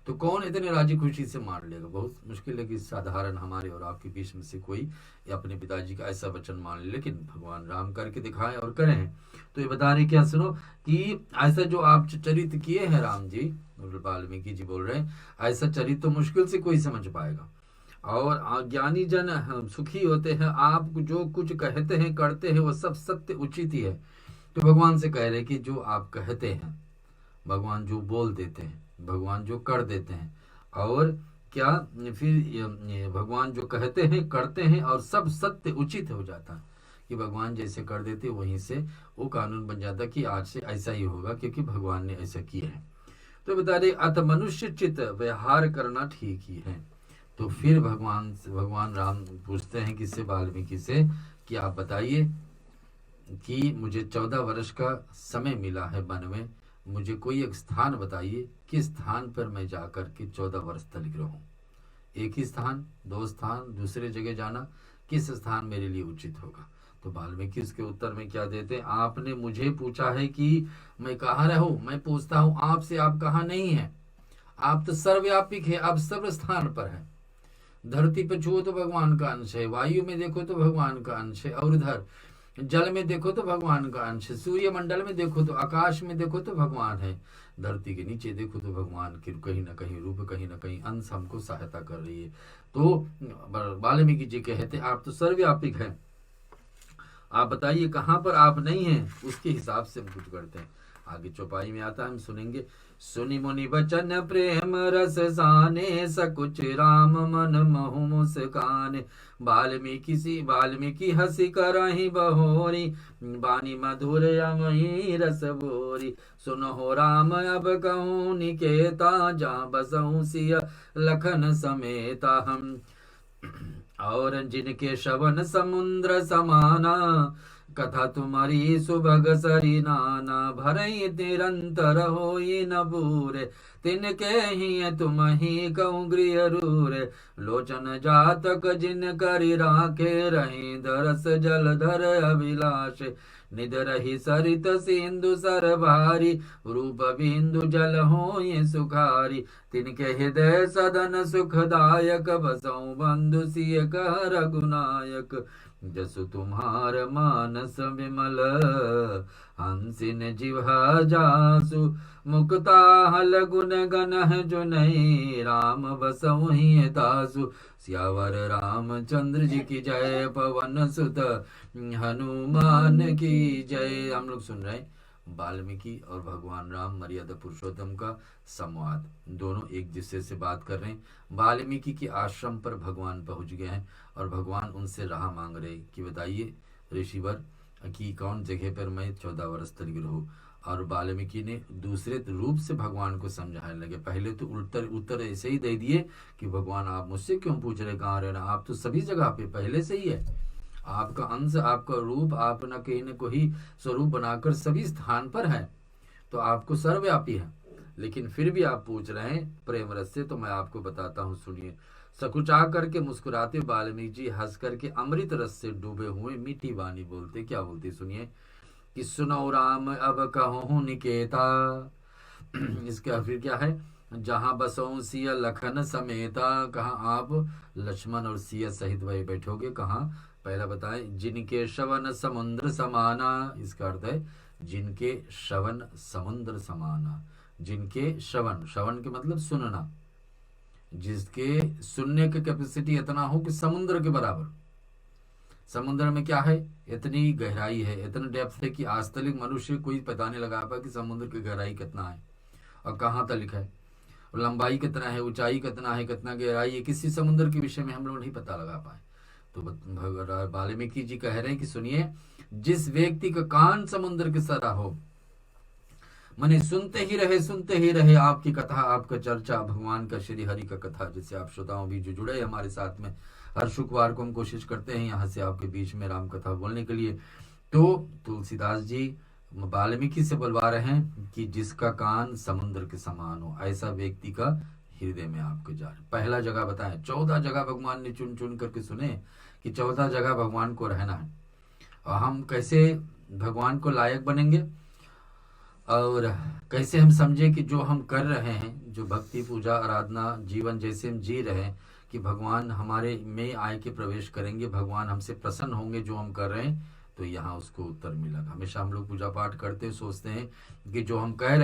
तो कौन इतने राजी खुशी से मान लेगा? बहुत मुश्किल है कि साधारण हमारे और आपके बीच में से कोई अपने पिताजी का ऐसा वचन मान ले, लेकिन भगवान राम करके दिखाए और करें हैं। तो ये बता रहे क्या, सुनो कि ऐसा जो आप चरित्र किए हैं राम जी, वाल्मीकि जी बोल रहे हैं, ऐसा चरित्र तो मुश्किल से कोई समझ पाएगा। और अज्ञानी जन सुखी होते हैं। आप जो कुछ कहते हैं करते हैं वो सब सत्य उचित ही है। तो भगवान से कह रहे कि जो आप कहते हैं, भगवान जो बोल देते हैं, भगवान जो कर देते हैं, और क्या फिर भगवान जो कहते हैं करते हैं और सब सत्य उचित हो जाता है कि भगवान जैसे कर देते वहीं से वो कानून बन जाता कि आज से ऐसा ही होगा क्योंकि भगवान ने ऐसा किया है। तो बता रहे अत मनुष्य चित व्यवहार करना ठीक ही है। तो फिर भगवान राम पूछते हैं किससे? वाल्मीकि से कि आप बताइए कि मुझे 14 वर्ष का समय मिला है वन में, मुझे कोई एक स्थान बताइए, किस स्थान पर मैं जाकर के 14 वर्ष तक रहूं। एक ही स्थान, 2 स्थान, दूसरे जगह जाना, किस स्थान मेरे लिए उचित होगा? तो वाल्मीकि उसके उत्तर में क्या देते हैं, आपने मुझे पूछा है कि मैं कहाँ रहूं, मैं पूछता हूं आपसे, आप कहाँ नहीं है? आप तो सर्वव्यापक है, आप सर्व स्थान पर है। धरती पर छुओ तो भगवान का अंश है, वायु में देखो तो भगवान का अंश है, और इधर जल में देखो तो भगवान का अंश, सूर्य मंडल में देखो तो, आकाश में देखो तो भगवान है, धरती के नीचे देखो तो भगवान की कहीं ना कहीं रूप, कहीं ना कहीं अंश हमको सहायता कर रही है। तो वाल्मीकि जी कहते आप तो सर्वव्यापक हैं, आप बताइए कहाँ पर आप नहीं हैं, उसके हिसाब से हम कुछ करते हैं। आगे चौपाई में आता है, हम सुनेंगे। सुनि मुनि बचन प्रेम रस साने, सकुच राम मन महु मुस्काने, वाल्मीकि हंसी करहि बहोरी, बानी मधुर अमही रस बोरी, सुनहो राम अब कहूँ निकेता, जहाँ बसहु सिय लखन समेता हम, और जिनके श्रवण समुद्र समाना, कथा तुम्हारी सुभग सरी नाना, भरई निरंतर होई न पूरे, तिनके ही तुम ही कहूँ गृह रूरे, लोचन जातक जिन करि राखे, रही दरस जलधर अभिलाष, निध रही सरित सिंधु सर भारी, रूप बिंदु जल होई सुखारी, तिनके हृदय सदन सुखदायक, बसऊ बंधु सिय कह रघुनायक, जसु तुम्हार मानस विमल, हंसिन जिह्वा जासु, मुक्ता हल गुण गनह जुनई, राम बसऊ ही दासु, सियावर रामचंद्र जी की जय, पवन सुत हनुमान की जय। हम लोग सुन रहे हैं वाल्मीकि और भगवान राम मर्यादा पुरुषोत्तम का संवाद, दोनों एक दूसरे से बात कर रहे हैं। वाल्मीकि के आश्रम पर भगवान पहुंच गए हैं और भगवान उनसे राह मांग रहे कि बताइए ऋषिवर कि कौन जगह पर मैं 14 वर्ष तक रहूं। और वाल्मीकि ने दूसरे रूप से भगवान को समझाने लगे। पहले तो उत्तर ऐसे ही दे दिए कि भगवान आप मुझसे क्यों पूछ रहे कहाँ रहना, आप तो सभी जगह पे पहले से ही है, आपका अंश, आपका रूप, आप न कहीं न कोई स्वरूप बनाकर सभी स्थान पर है, तो आपको सर्वव्यापी है। लेकिन फिर भी आप पूछ रहे हैं प्रेम रस से, तो मैं आपको बताता हूँ, सुनिए। सकुचा करके मुस्कुराते वाल्मीकि जी हंस करके अमृत रस से डूबे हुए मीठी वाणी बोलते, क्या बोलते सुनिए कि सुनो राम अब कहूँ निकेता, इसका फिर क्या है, जहाँ बसों सिया लखन समेता, कहाँ आप लक्ष्मण और सिया सहित वही बैठोगे, कहाँ पहला बताएं, जिनके श्रवण समुद्र समाना, इसका अर्थ है जिनके श्रवण समुद्र समाना, जिनके श्रवण, श्रवण के मतलब सुनना, जिसके सुनने की कैपेसिटी इतना हो कि समुद्र के बराबर। समुद्र में क्या है, इतनी गहराई है, इतना डेप्थ है कि आज तक मनुष्य कोई पता नहीं लगा पाया कि समुद्र की गहराई कितना है और कहाँ तक है, लंबाई कितना है, ऊंचाई कितना है, कितना गहराई है, किसी समुद्र के विषय में हम लोग नहीं पता लगा पाए। तो वाल्मीकि जी कह रहे हैं कि सुनिए, जिस व्यक्ति का कान समुद्र की तरह हो, मने सुनते ही रहे आपकी कथा, आपका चर्चा, भगवान का, श्री हरि का कथा, जिससे आप श्रोताओं भी जो जुड़े हमारे साथ में, हर शुक्रवार को हम कोशिश करते हैं यहाँ से आपके बीच में राम कथा बोलने के लिए। तो तुलसीदास जी वाल्मीकि से बुलवा रहे हैं कि जिसका कान समुद्र के समान हो, ऐसा व्यक्ति का हृदय में आपके जा रहे। पहला जगह बताएं, 14 जगह भगवान ने चुन चुन करके सुने कि 14 जगह भगवान को रहना है। और हम कैसे भगवान को लायक बनेंगे और कैसे हम समझे कि जो हम कर रहे हैं, जो भक्ति पूजा आराधना जीवन जैसे हम जी रहे हैं, कि भगवान हमारे में आए के प्रवेश करेंगे, भगवान हमसे प्रसन्न होंगे जो हम कर रहे हैं, तो यहाँ उसको उत्तर मिला। हमेशा हम लोग पूजा पाठ करते हैं, सोचते हैं कि जो हम कर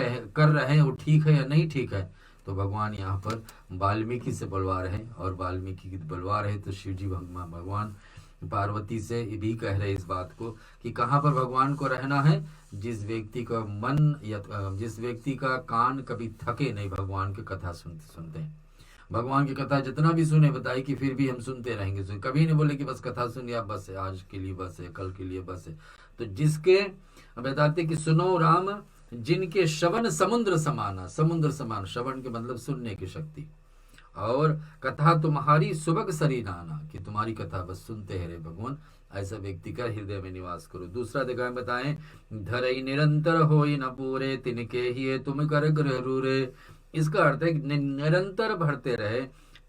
रहे हैं वो ठीक है या नहीं ठीक है, तो भगवान यहाँ पर वाल्मीकि से बुलवा रहे हैं। और वाल्मीकि बुलवा रहे तो शिव जी भगवान पार्वती से भी कह रहे इस बात को कि कहाँ पर भगवान को रहना है, जिस व्यक्ति का मन या जिस व्यक्ति का कान कभी थके नहीं भगवान की कथा सुनते सुनते हैं। भगवान की कथा जितना भी सुने, बताए कि फिर भी हम सुनते रहेंगे, कभी नहीं बोले कि बस कथा सुनिए आप, बस है आज के लिए बस है, कल के लिए बस है। तो जिसके बताते कि सुनो राम, जिनके श्रवण समुद्र समाना, समुद्र समान, श्रवण के मतलब सुनने की शक्ति, और कथा तुम्हारी सुबह सरी नाना, कि तुम्हारी कथा बस सुनते हैं रे भगवान, ऐसा व्यक्ति का हृदय में निवास करो। दूसरा जगह बताएं, धरई निरंतर होई न पूरे, तिनके ही तुम कर गृह रूरे। इसका अर्थ है निरंतर भरते रहे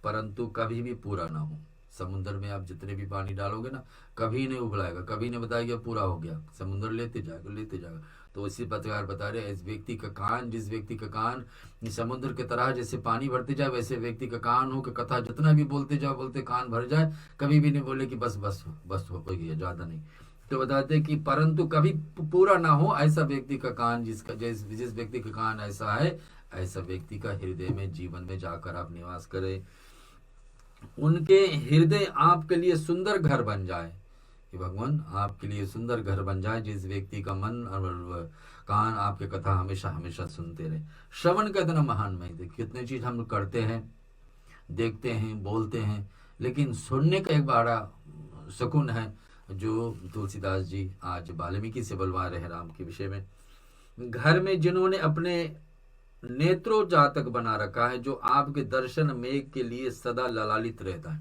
परंतु कभी भी पूरा ना हो। समुद्र में आप जितने भी पानी डालोगे ना, कभी नहीं उबलाएगा, कभी नहीं बताएगा पूरा हो गया, समुद्र लेते जाएगा। तो इसी प्रकार बता रहे, इस व्यक्ति का कान, जिस व्यक्ति का कान समुद्र की तरह जैसे पानी भरते जाए, वैसे व्यक्ति का कान हो कि कथा जितना भी बोलते जाओ, बोलते कान भर जाए, कभी भी नहीं बोले कि बस बस बस हो गया, ज्यादा नहीं। तो बताते कि परंतु कभी पूरा ना हो ऐसा व्यक्ति का कान, जिस व्यक्ति का कान ऐसा है, ऐसा व्यक्ति का हृदय में, जीवन में जाकर आप निवास करें। उनके हृदय आपके लिए सुंदर घर बन जाए, कि भगवान आपके लिए सुंदर घर बन जाए। जिस व्यक्ति का मन और कान आपके कथा हमेशा हमेशा सुनते रहे। श्रवण का इतना महान महिमा। कितने चीज हम करते हैं, देखते हैं, बोलते हैं, लेकिन सुनने का एक बड़ा सुकून है, जो तुलसीदास जी आज वाल्मीकि से बुलवा रहे हैं राम के विषय में। घर में जिन्होंने अपने नेत्रों जातक बना रखा है, जो आपके दर्शन मेघ के लिए सदा ललालित रहता है।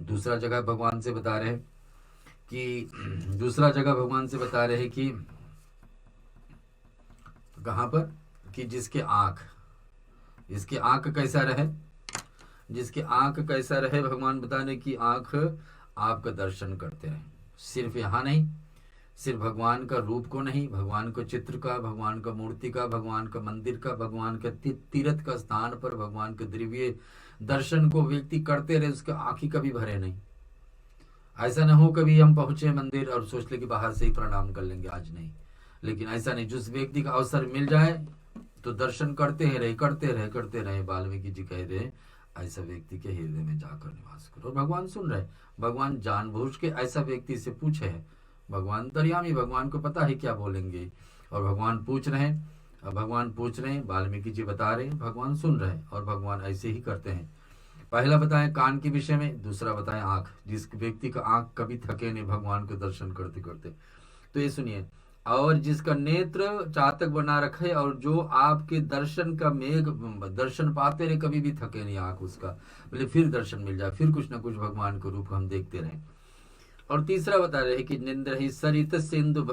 दूसरा जगह भगवान से बता रहे हैं कि कहां पर, कि जिसके आंख कैसा रहे, भगवान बताने की आंख आपका दर्शन करते रहे। सिर्फ यहाँ नहीं, सिर्फ भगवान का रूप को नहीं, भगवान को चित्र का, भगवान का मूर्ति का, भगवान का मंदिर का, भगवान के तीर्थ का स्थान पर भगवान के दिव्य दर्शन को व्यक्ति करते रहे, उसके आंखी कभी भरे नहीं। ऐसा न हो कभी हम पहुंचे मंदिर और सोच ले कि बाहर से ही प्रणाम कर लेंगे, आज नहीं। लेकिन ऐसा नहीं, जिस व्यक्ति का अवसर मिल जाए तो दर्शन करते रहे। वाल्मीकि जी कह रहे ऐसा व्यक्ति के हृदय में जाकर निवास करो। और भगवान सुन रहे, भगवान जानबूझ के ऐसा व्यक्ति से पूछे है। भगवान दरियामी, भगवान को पता है क्या बोलेंगे, और भगवान पूछ रहे हैं, वाल्मीकि जी बता रहे हैं, भगवान सुन रहे हैं, और भगवान ऐसे ही करते हैं। पहला बताएं कान के विषय में, दूसरा बताएं आंख। जिस व्यक्ति का आंख कभी थके नहीं भगवान को दर्शन करते करते, तो ये सुनिए। और जिसका नेत्र चातक बना रखे, और जो आपके दर्शन का मेघ दर्शन पाते रहे, कभी भी थके नहीं आंख उसका, बोले फिर दर्शन मिल जाए, फिर कुछ ना कुछ भगवान को रूप हम देखते रहें। और तीसरा बता रहे कि निंद्र ही सरित सिंधु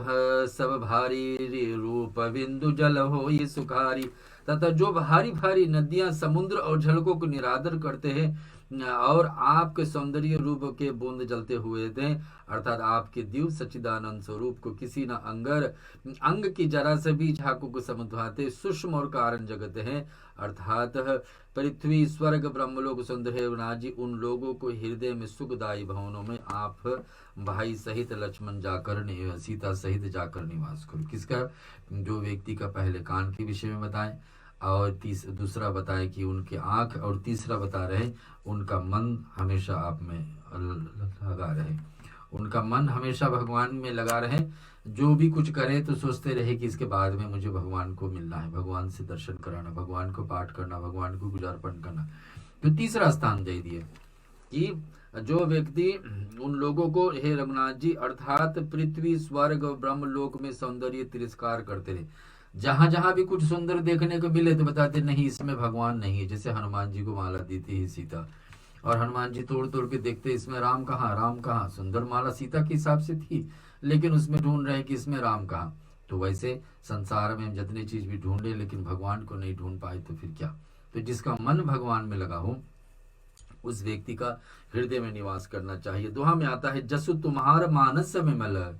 सब भारी, रूप बिंदु जल हो ये सुखारी। तथा जो भारी भारी नदियां, समुद्र और झलकों को निरादर करते हैं, और आपके सौंदर्य रूप के बूंद जलते हुए थे, अर्थात आपके दिव्य सच्चिदानंद स्वरूप को किसी न अंग की जरा से भी झाकों को समुद्राते सूक्ष्म और कारण जगत है, अर्थात पृथ्वी स्वर्ग ब्रह्मलोक सुंदर जी, उन लोगों को हृदय में सुखदायी भवनों में आप भाई सहित लक्ष्मण जाकर, सीता सहित जाकर निवास करो। किसका, जो व्यक्ति का पहले कान के विषय में बताएं, और दूसरा बताए कि उनके आंख, और तीसरा बता रहे उनका मन हमेशा आप में लगा रहे, उनका मन हमेशा भगवान में लगा रहे। जो भी कुछ करे तो सोचते रहे कि इसके बाद में मुझे भगवान को मिलना है, भगवान से दर्शन कराना, भगवान को पाठ करना, भगवान को गुजार्पण करना। तो तीसरा स्थान दे दिए कि जो व्यक्ति उन लोगों को, हे रघुनाथ जी, अर्थात पृथ्वी स्वर्ग ब्रह्मलोक में सौंदर्य तिरस्कार करते रहे। जहां जहां भी कुछ सुंदर देखने को मिले तो बताते नहीं, इसमें भगवान नहीं है। जैसे हनुमान जी को माला दी थी सीता, और हनुमान जी तोड़ तोड़ के देखते इसमें राम कहाँ। सुंदर माला सीता के हिसाब से थी, लेकिन उसमें ढूंढ रहे कि इसमें राम कहाँ। तो वैसे संसार में हम जितनी चीज भी ढूंढे, लेकिन भगवान को नहीं ढूंढ पाए तो फिर क्या। तो जिसका मन भगवान में लगा हो, उस व्यक्ति का हृदय में निवास करना चाहिए। दोहा में आता है, जसु तुम्हार मानस में मल।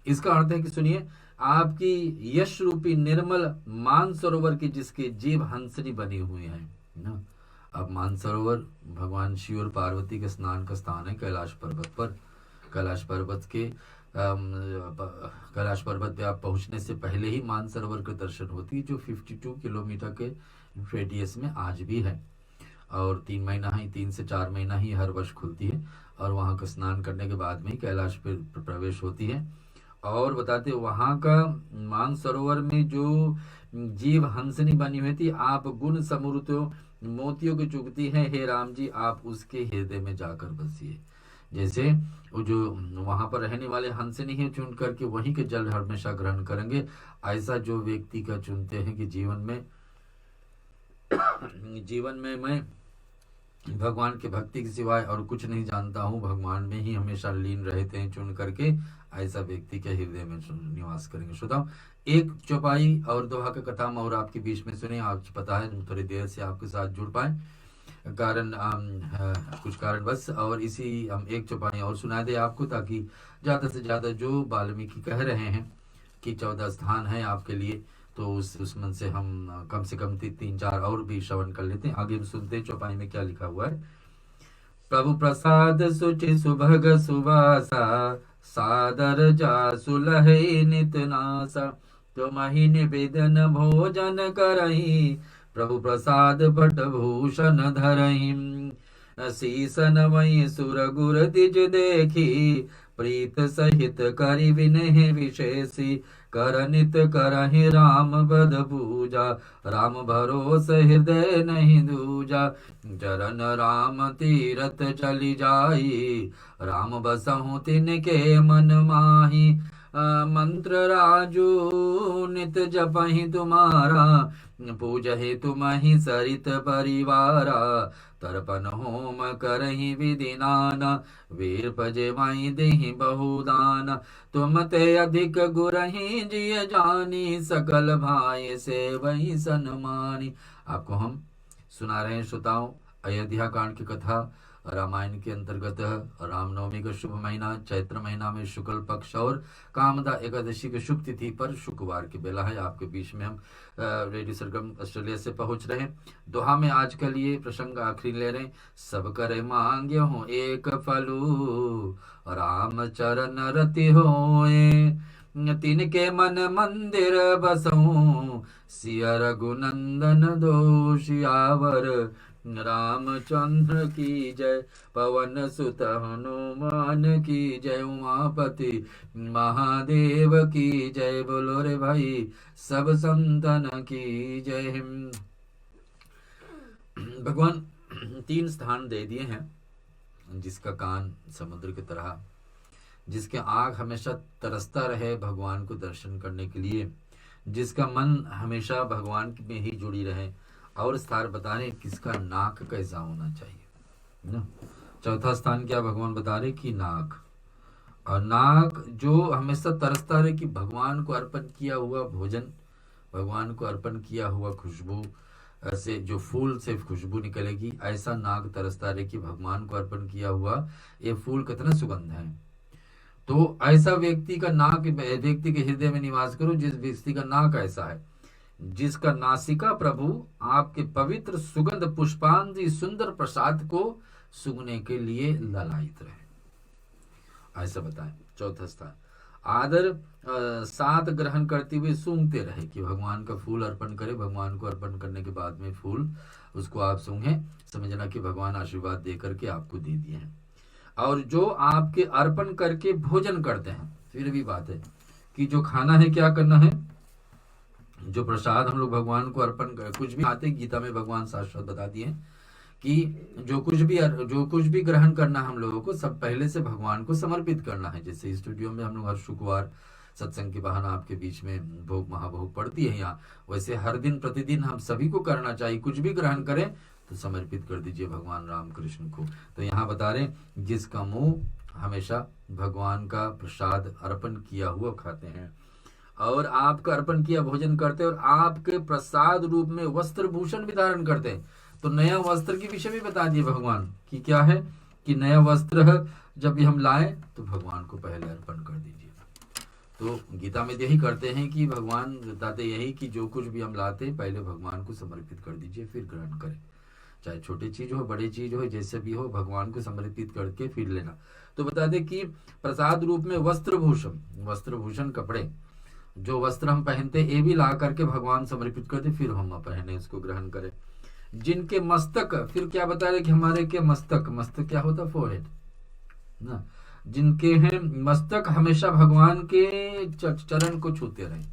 इसका अर्थ है कि सुनिए, आपकी यश रूपी निर्मल मानसरोवर की जिसके जीव हंसनी बनी हुई है ना। अब मानसरोवर भगवान शिव और पार्वती के स्नान का स्थान है कैलाश पर्वत पर। कैलाश पर्वत पे आप पहुंचने से पहले ही मानसरोवर के दर्शन होती है, जो 52 किलोमीटर के रेडियस में आज भी है, और 3 से 4 महीना ही हर वर्ष खुलती है, और वहां का स्नान करने के बाद में कैलाश पे प्रवेश होती है। और बताते वहां का मानसरोवर में जो जीव हंसनी बनी हुई थी, आप गुण समृत मोतियों की चुगती है, हे राम जी, आप उसके हृदय में जाकर बसिए। जैसे वो जो वहां पर रहने वाले हंसनी है, चुन करके वहीं के जल हमेशा ग्रहण करेंगे, ऐसा जो व्यक्ति का चुनते हैं कि जीवन में मैं भगवान के भक्ति के सिवाय और कुछ नहीं जानता हूँ, भगवान में ही हमेशा लीन रहते हैं, चुन करके ऐसा व्यक्ति के हृदय में निवास करेंगे। श्रोताओ, एक चौपाई और दोहा का कथा और आपके बीच में सुने। आप पता है थोड़ी देर से आपके साथ जुड़ पाए, कुछ कारण बस, और इसी हम एक चौपाई और सुना दे आपको, ताकि ज्यादा से ज्यादा जो वाल्मीकि कह रहे हैं कि 14 स्थान है आपके लिए, तो उस मन से हम कम से कम 3-4 और भी श्रवण कर लेते हैं। आगे हम सुनते हैं चौपाई में क्या लिखा हुआ है। प्रभु प्रसाद सुचि सुभग सुवासा, सादर जासु लहै नित नासा, तुमहि निवेदन भोजन करहि, प्रभु प्रसाद भट भूषण धरहि। शीस नवै सुर गुर तिज देखी, प्रीत सहित करि विनहि विशेषी, कर नित करहि राम बद पूजा, राम भरोस हृदय नहीं दूजा। चरण राम तीरथ चली जाई, राम बसहु तिनके मन माही। मंत्र राजू नित जपहि तुम्हारा, पूजहि तुम्हि सरित परिवारा। तर्पण होम करहि विधि नाना, वीर पजे माई देहि बहुदान। तुम ते अधिक गुरहि जिय जानी, सकल भाई से वही सन्मानी। आपको हम सुना रहे हैं श्रोताओं अयोध्या कांड की कथा, रामायण के अंतर्गत रामनवमी का शुभ महीना, चैत्र महीना में शुक्ल पक्ष और कामदा एकादशी की शुभ तिथि पर शुक्रवार की बेला है। आपके बीच में हम रेडियो सरगम ऑस्ट्रेलिया से पहुंच रहे हैं। दोहा में आज के लिए प्रसंग आखिरी ले रहे हैं। सब करे मांगे हो एक फलू, राम चरण रति होए। तिनके मन मंदिर बसऊं, सिया रघुनंदन दोषियावर। रामचंद्र की जय, पवन सुत हनुमान की जय। उमापति महादेव की जय, बोलो रे भाई सब संतन की जय। भगवान 3 स्थान दे दिए हैं, जिसका कान समुद्र की तरह, जिसके आँख हमेशा तरसता रहे भगवान को दर्शन करने के लिए, जिसका मन हमेशा भगवान में ही जुड़ी रहे। और स्थान बता रहे किसका नाक कैसा होना चाहिए ना। चौथा स्थान क्या भगवान बता रहे कि नाक, और नाक जो हमेशा तरसता रहे कि भगवान को अर्पण किया हुआ भोजन, भगवान को अर्पण किया हुआ खुशबू से, जो फूल से खुशबू निकलेगी, ऐसा नाक तरसता रहे कि भगवान को अर्पण किया हुआ ये फूल कितना सुगंध है। तो ऐसा व्यक्ति का नाक, व्यक्ति के हृदय में निवास करो जिस व्यक्ति का नाक ऐसा है, जिसका नासिका प्रभु आपके पवित्र सुगंध पुष्पांजलि सुंदर प्रसाद को सूंघने के लिए ललायित रहे, ऐसा बताएं। चौथा स्थान आदर साथ ग्रहण करते हुए सूंघते रहे कि भगवान का फूल अर्पण करे, भगवान को अर्पण करने के बाद में फूल उसको आप सूंघे, समझना कि भगवान आशीर्वाद दे करके आपको दे दिए हैं। और जो आपके अर्पण करके भोजन करते हैं, फिर भी बात है कि जो खाना है क्या करना है, जो प्रसाद हम लोग भगवान को अर्पण कर, कुछ भी आते गीता में भगवान शाश्वत बता दिए कि जो कुछ भी ग्रहण करना हम लोगों को सब पहले से भगवान को समर्पित करना है। जैसे स्टूडियो में हम लोग हर शुक्रवार सत्संग के बहाना आपके बीच में भोग महाभोग पड़ती है यहाँ, वैसे हर दिन प्रतिदिन हम सभी को करना चाहिए। कुछ भी ग्रहण करें तो समर्पित कर दीजिए भगवान राम कृष्ण को। तो यहाँ बता रहे जिसका मुंह हमेशा भगवान का प्रसाद अर्पण किया हुआ खाते हैं और आपका अर्पण किया भोजन करते हैं और आपके प्रसाद रूप में वस्त्र भूषण भी धारण करते हैं। तो नया वस्त्र के विषय भी बता दिए भगवान कि क्या है कि नया वस्त्र जब भी हम लाए तो भगवान को पहले अर्पण कर दीजिए। तो गीता में यही करते हैं कि भगवान बताते यही कि जो कुछ भी हम लाते हैं पहले भगवान को समर्पित कर दीजिए फिर ग्रहण करें, चाहे छोटी चीज हो बड़ी चीज हो जैसे भी हो, भगवान को समर्पित करके फिर लेना। तो बता दे कि प्रसाद रूप में वस्त्र भूषण कपड़े, जो वस्त्र हम पहनते ये भी ला करके भगवान समर्पित करते फिर हम पहने, उसको ग्रहण करें। जिनके मस्तक, फिर क्या बता रहे कि हमारे के मस्तक क्या होता, फोरहेड ना, जिनके हैं मस्तक हमेशा भगवान के चरण को छूते रहे।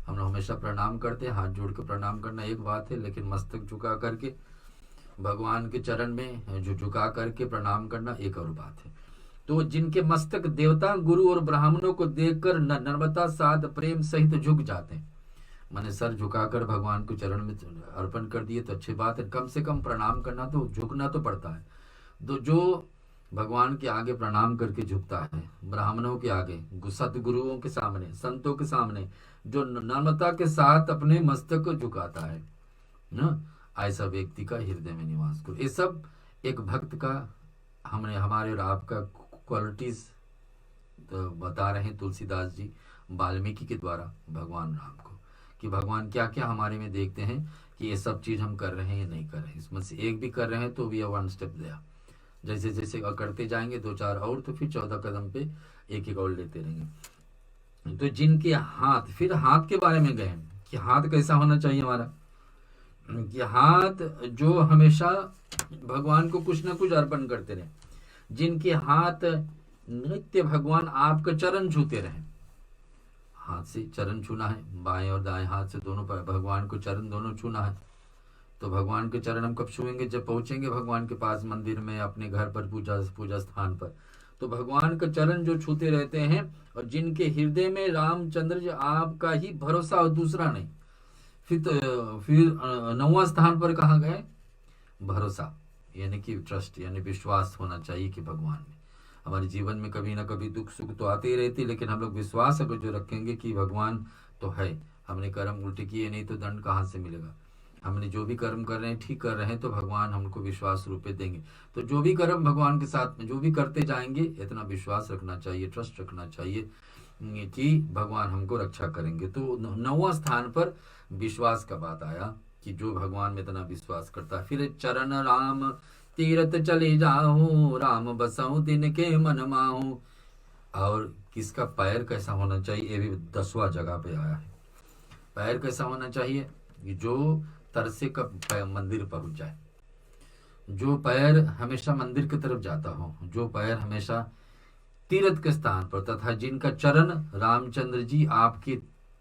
हम लोग हमेशा प्रणाम करते हैं, हाथ जोड़ के प्रणाम करना एक बात है, लेकिन मस्तक झुका करके भगवान के चरण में जो झुका करके प्रणाम करना एक और बात है। तो जिनके मस्तक देवता गुरु और ब्राह्मणों को देखकर नर्मता साध प्रेम सहित झुक जाते हैं, मैंने सर झुकाकर भगवान को चरण में अर्पण कर दिए तो अच्छी बात है, कम से कम प्रणाम करना तो झुकना तो पड़ता है। तो जो भगवान के आगे प्रणाम करके झुकता है, ब्राह्मणों के आगे, सतगुरुओं के सामने, संतों के सामने, जो नम्रता के साथ अपने मस्तक को झुकाता है ना, ऐसा व्यक्ति का हृदय में निवास करो। ये सब एक भक्त का हमने हमारे और आपका क्वालिटीज तो बता रहे हैं तुलसीदास जी वाल्मीकि के द्वारा भगवान राम को, कि भगवान क्या क्या हमारे में देखते हैं कि ये सब चीज हम कर रहे हैं या नहीं कर रहे हैं, इसमें से एक भी कर रहे हैं तो we are one step there. जैसे जैसे करते जाएंगे 2-4 और, तो फिर 14 कदम पे एक एक और लेते रहेंगे। तो जिनके हाथ, फिर हाथ के बारे में गए कि हाथ कैसा होना चाहिए हमारा, कि हाथ जो हमेशा भगवान को कुछ ना कुछ अर्पण करते रहे, जिनके हाथ नित्य भगवान आपका चरण छूते रहे। हाथ से चरण छूना है, बाएं और दाएं हाथ से दोनों पर भगवान को चरण दोनों छूना है। तो भगवान के चरण हम कब छुएंगे? जब पहुंचेंगे भगवान के पास, मंदिर में, अपने घर पर, पूजा स्थान पर। तो भगवान का चरण जो छूते रहते हैं, और जिनके हृदय में रामचंद्र जी आपका ही भरोसा और दूसरा नहीं। फिर 9वां स्थान पर कहा गए? भरोसा, यानी कि ट्रस्ट, यानी विश्वास होना चाहिए कि भगवान में। हमारे जीवन में कभी ना कभी दुख सुख तो आते ही रहते, लेकिन हम लोग विश्वास अगर जो रखेंगे कि भगवान तो है, हमने कर्म उल्टे किए नहीं तो दंड कहाँ से मिलेगा। हमने जो भी कर्म कर रहे हैं, ठीक कर रहे हैं, तो भगवान हमको विश्वास रूपे देंगे। तो जो भी कर्म भगवान के साथ में जो भी करते जाएंगे, इतना विश्वास रखना चाहिए, ट्रस्ट रखना चाहिए कि भगवान हमको रक्षा करेंगे। तो 9वां स्थान पर विश्वास का बात आया कि जो भगवान में इतना विश्वास करता है। फिर चरण राम तीरथ चले जाऊं, राम बसाऊं दिन के मन माऊं। और किसका पैर कैसा होना चाहिए, ये भी 10वां जगह पे आया है। पैर कैसा होना चाहिए? जो तरसे का मंदिर पहुंच जाए, जो पैर हमेशा मंदिर की तरफ जाता हो, जो पैर हमेशा तीर्थ के स्थान पर, तथा जिनका चरण रामचंद्र जी आपके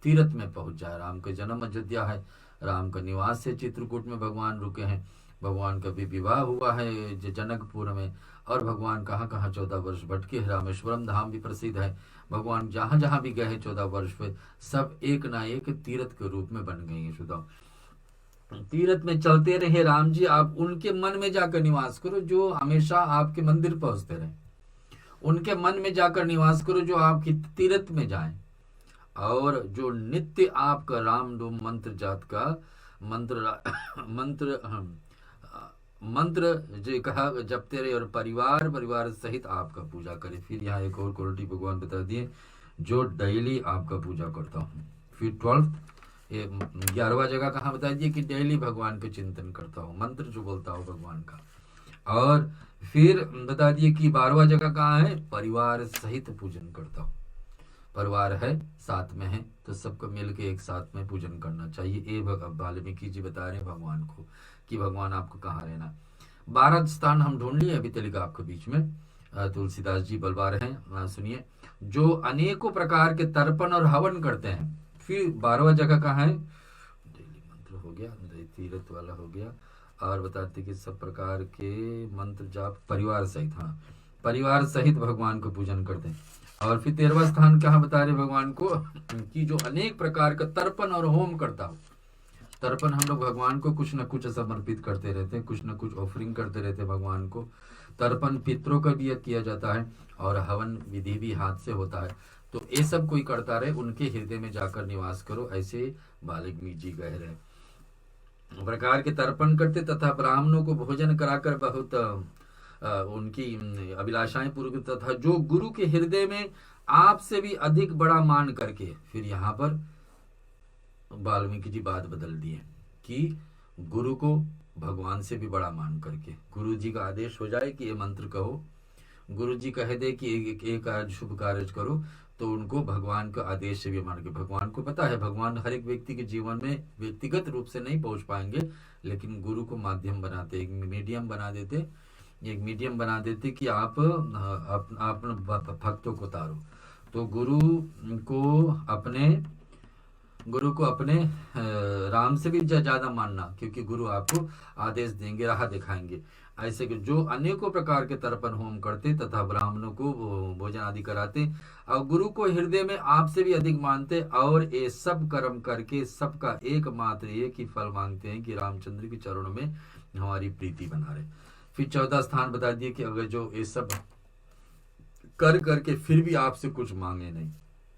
तीर्थ में पहुंच जाए। राम का जन्म अयोध्या है, राम का निवास है चित्रकूट में, भगवान रुके हैं, भगवान का भी विवाह हुआ है जनकपुर में, और भगवान कहाँ कहाँ 14 वर्ष भटके हैं। रामेश्वरम धाम भी प्रसिद्ध है। भगवान जहाँ जहाँ भी गए 14 वर्ष पे, सब एक ना एक तीर्थ के रूप में बन गए हैं। सुधा तीर्थ में चलते रहे राम जी, आप उनके मन में जाकर निवास करो जो हमेशा आपके मंदिर पहुंचते रहे। उनके मन में जाकर निवास करो जो आपकी तीर्थ में जाए, और जो नित्य आपका राम डोम मंत्र जात का मंत्र जो कहा जपते रहे, और परिवार सहित आपका पूजा करे। फिर यहाँ एक और क्वालिटी भगवान बता दिए, जो डेली आपका पूजा करता हूँ। फिर 11वां जगह कहाँ बता दिए कि डेली भगवान का चिंतन करता हूँ, मंत्र जो बोलता हूँ भगवान का। और फिर बता दिए कि 12वां जगह कहाँ है? परिवार सहित पूजन करता हूँ। परिवार है, साथ में है, तो सबको मिलके एक साथ में पूजन करना चाहिए। ये वाल्मीकि जी बता रहे हैं भगवान को कि भगवान आपको कहाँ रहना। 12 स्थान हम ढूंढ लिए, अभी तेलिका आपके बीच में तुलसीदास जी बलवा रहे हैं, सुनिए। जो अनेकों प्रकार के तर्पण और हवन करते हैं। फिर 12वां जगह कहाँ है? डेली मंत्र हो गया, तीर्थ वाला हो गया, और बताते कि सब प्रकार के मंत्र जाप परिवार सहित, हाँ, परिवार सहित भगवान को पूजन करते हैं। और फिर 13वां स्थान कहाँ बता रहे भगवान को कि जो अनेक प्रकार का तर्पण और होम करता हो। तर्पण हम लोग भगवान को कुछ न कुछ समर्पित करते रहते हैं, कुछ न कुछ ऑफरिंग करते रहते हैं भगवान को। तर्पण पितरों का भी किया जाता है, और हवन विधि भी हाथ से होता है। तो ये सब कोई करता रहे, उनके हृदय में जाकर निवास करो, ऐसे वाल्मीकि जी कह रहे प्रकार के तर्पण करते, तथा ब्राह्मणों को भोजन कराकर बहुत उनकी अभिलाषाएं पूरी, तथा जो गुरु के हृदय में आपसे भी अधिक बड़ा मान करके। फिर यहाँ पर वाल्मीकि जी बात बदल दिए कि गुरु को भगवान से भी बड़ा मान करके, गुरु जी का आदेश हो जाए कि ये मंत्र कहो, गुरु जी कह दे कि एक शुभ कार्य करो, तो उनको भगवान का आदेश से भी मान के। भगवान को पता है भगवान हर एक व्यक्ति के जीवन में व्यक्तिगत रूप से नहीं पहुंच पाएंगे, लेकिन गुरु को माध्यम बनाते, एक मीडियम बना देते कि आप अपने भक्तों को तारो। तो गुरु को अपने राम से भी ज्यादा मानना, क्योंकि गुरु आपको आदेश देंगे, राह दिखाएंगे। ऐसे कि जो अनेकों प्रकार के तर्पण होम करते तथा ब्राह्मणों को भोजन आदि कराते, और गुरु को हृदय में आपसे भी अधिक मानते, और ये सब कर्म करके सबका एकमात्र एक ही फल मांगते हैं कि रामचंद्र के चरणों में हमारी प्रीति बना रहे। फिर 14 स्थान बता दिए कि अगर जो ये सब कर करके फिर भी आपसे कुछ मांगे नहीं